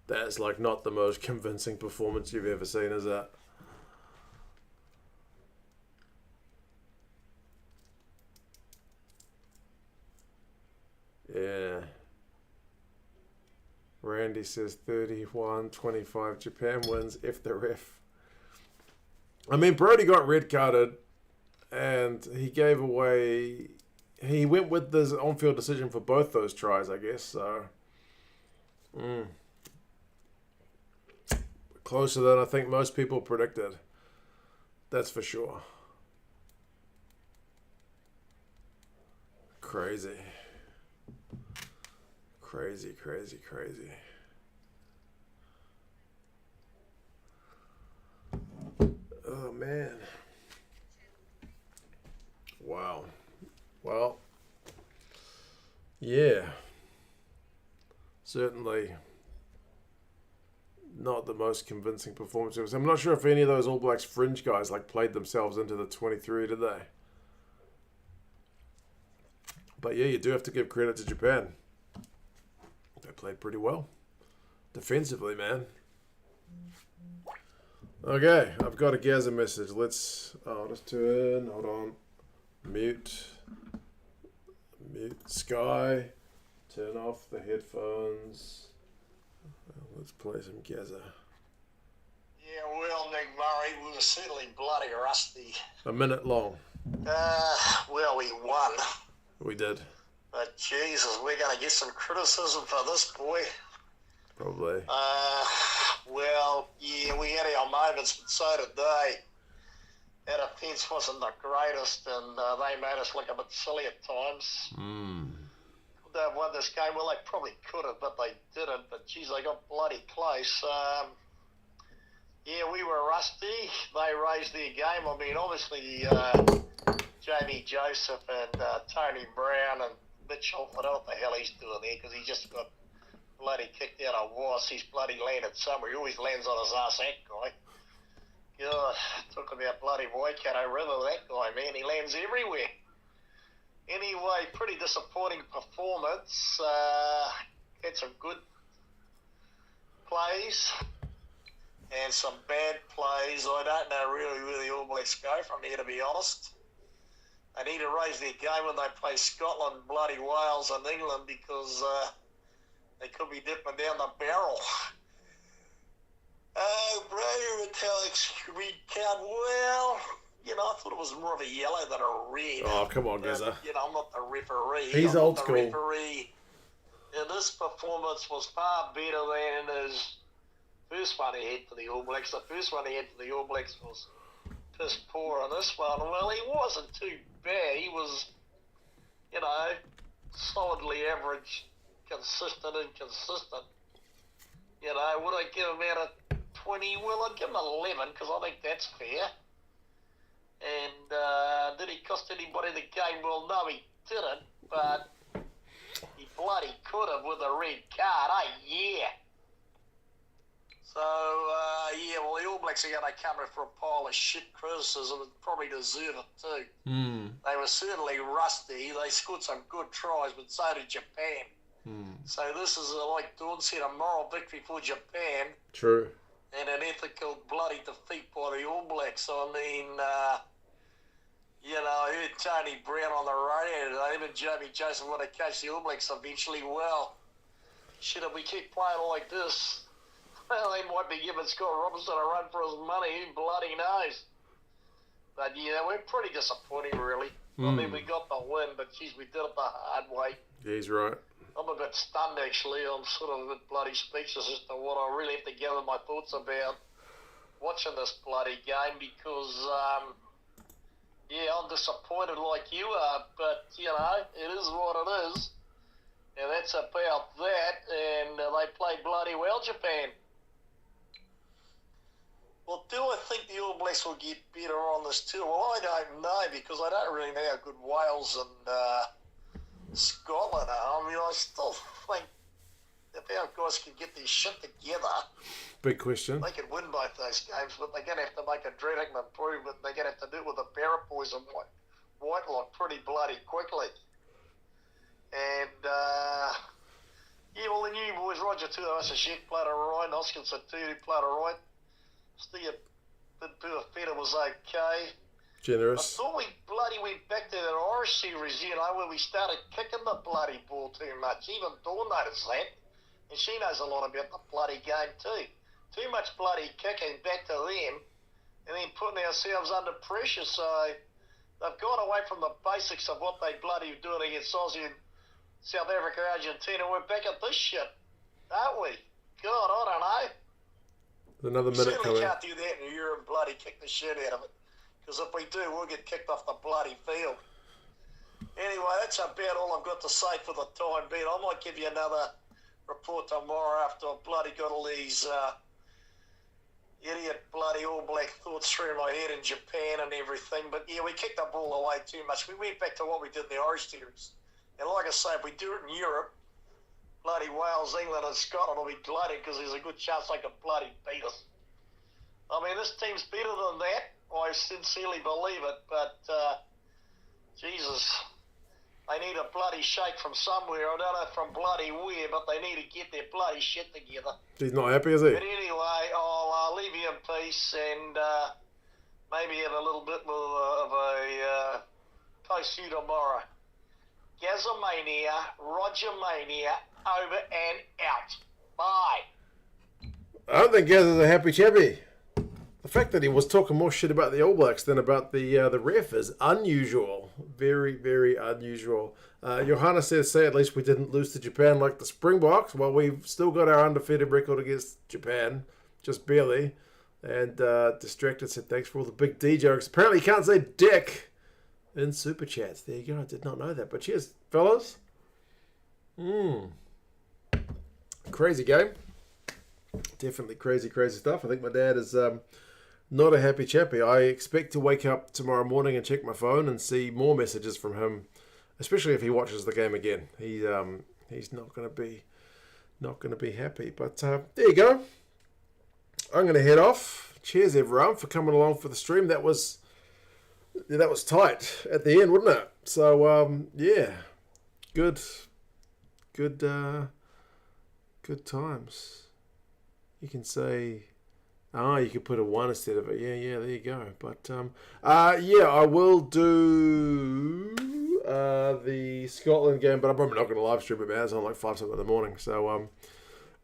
that's like not the most convincing performance you've ever seen, is it? Yeah. Randy says 31-25. Japan wins if the ref. I mean, Brody got red carded and he gave away. He went with this on-field decision for both those tries, I guess. So, closer than I think most people predicted. That's for sure. Crazy. Crazy, crazy, crazy. Oh, man. Wow. Well, yeah. Certainly not the most convincing performance. I'm not sure if any of those All Blacks fringe guys like played themselves into the 23, did they? But yeah, you do have to give credit to Japan. They played pretty well. Defensively, man. Okay, I've got a Gazza message. I'll just turn, hold on. Mute Sky. Turn off the headphones. Let's play some Gazza. Yeah, well, Nick Murray, we were certainly bloody rusty. A minute long. Well, we won. We did. But Jesus, we're going to get some criticism for this, boy. Probably. Well, yeah, we had our moments, but so did they. Our defence wasn't the greatest, and they made us look a bit silly at times. Could they have won this game? Well, they probably could have, but they didn't. But, geez, they got bloody close. Yeah, we were rusty. They raised their game. I mean, obviously, Jamie Joseph and Tony Brown and Mitchell, I don't know what the hell he's doing there, because he just got bloody kicked out of Was. He's bloody landed somewhere. He always lands on his ass, that guy. God, talk about bloody Waikato River, that guy, man. He lands everywhere. Anyway, pretty disappointing performance. Had some good plays and some bad plays. I don't know really where the All Blacks go from here, to be honest. They need to raise their game when they play Scotland, bloody Wales and England, because they could be dipping down the barrel. Brady Metallics read count well. You know, I thought it was more of a yellow than a red. Oh, come on, Gazza. You know, I'm not the referee. He's old school. The referee. And this performance was far better than his first one he had for the All Blacks. The first one he had for the All Blacks was piss poor, and this one, well, he wasn't too bad. He was, you know, solidly average inconsistent. You know, would I give him out a 20? Well, I'd give him 11 because I think that's fair. And did he cost anybody the game? Well, no, he didn't, but he bloody could have with a red card, yeah. So, well, the All Blacks are going to come in for a pile of shit criticism and probably deserve it too. They were certainly rusty. They scored some good tries, but so did Japan. So this is, like Dawn said, a moral victory for Japan. True. And an ethical bloody defeat by the All Blacks. I mean, I heard Tony Brown on the radio today, even Jamie Joseph want to coach the All Blacks eventually. Well, shit, if we keep playing like this, well, they might be giving Scott Robinson a run for his money. Who bloody knows? But, we're pretty disappointing, really. I mean, we got the win, but, geez, we did it the hard way. Yeah, he's right. I'm a bit stunned, actually. I'm sort of a bit bloody speechless as to what I really have to gather my thoughts about watching this bloody game because, I'm disappointed like you are, but, it is what it is. And that's about that, and they played bloody well, Japan. Well, do I think the All Blacks will get better on this tour? Well, I don't know because I don't really know how good Wales and Scotland are. I mean, I still think if our guys can get their shit together, big question, they can win both those games, but they're going to have to make a dramatic improvement. They're going to have to do it with the Barrett boys and Whitelock pretty bloody quickly. And, well, the new boys, Roger Tuivasa-Sheck played all right, Hoskins Aturi played all right. Steve Feta was okay. Generous. I thought we bloody went back to that Irish series, where we started kicking the bloody ball too much. Even Dawn noticed that. And she knows a lot about the bloody game too. Too much bloody kicking back to them and then putting ourselves under pressure. So they've gone away from the basics of what they bloody were doing against Aussie and South Africa, Argentina. We're back at this shit, aren't we? God, I don't know. Another minute coming. coming. We can't do that in Europe and bloody kick the shit out of it. Because if we do, we'll get kicked off the bloody field. Anyway, that's about all I've got to say for the time being. I might give you another report tomorrow after I've bloody got all these idiot bloody All Black thoughts through my head in Japan and everything. But yeah, we kicked the ball away too much. We went back to what we did in the Irish series. And like I say, if we do it in Europe, bloody Wales, England and Scotland will be gloating because there's a good chance they could bloody beat us. I mean, this team's better than that. I sincerely believe it, but Jesus, they need a bloody shake from somewhere. I don't know from bloody where, but they need to get their bloody shit together. He's not happy, is he? But anyway, I'll leave you in peace and maybe have a little bit more of a post you tomorrow. Gazomania, Roger Mania, over and out. Bye. I don't think Gaz is a happy chappy. The fact that he was talking more shit about the All Blacks than about the ref is unusual. Very, very unusual. Johanna says, say at least we didn't lose to Japan like the Springboks. Well, we've still got our undefeated record against Japan. Just barely. And Distracted said, thanks for all the big D jokes. Apparently you can't say dick in Super Chats. There you go. I did not know that. But cheers, fellas. Crazy game. Definitely crazy stuff. I think my dad is not a happy chappy. I expect to wake up tomorrow morning and check my phone and see more messages from him, especially if he watches the game again. He's not going to be happy. But there you go. I'm going to head off. Cheers everyone for coming along for the stream. That was tight at the end, wasn't it? So yeah, good times. You can say, you could put a 1 instead of it. Yeah, there you go. But, I will do the Scotland game, but I'm probably not going to live stream it, man. It's on like 5 something in the morning. So,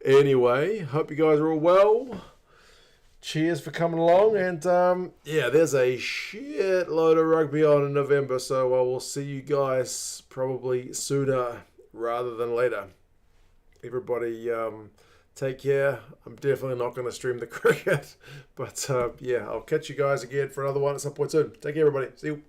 anyway, hope you guys are all well. Cheers for coming along. And, there's a shitload of rugby on in November, so I will see you guys probably sooner rather than later. Everybody, take care. I'm definitely not going to stream the cricket. But, I'll catch you guys again for another one at some point soon. Take care, everybody. See you.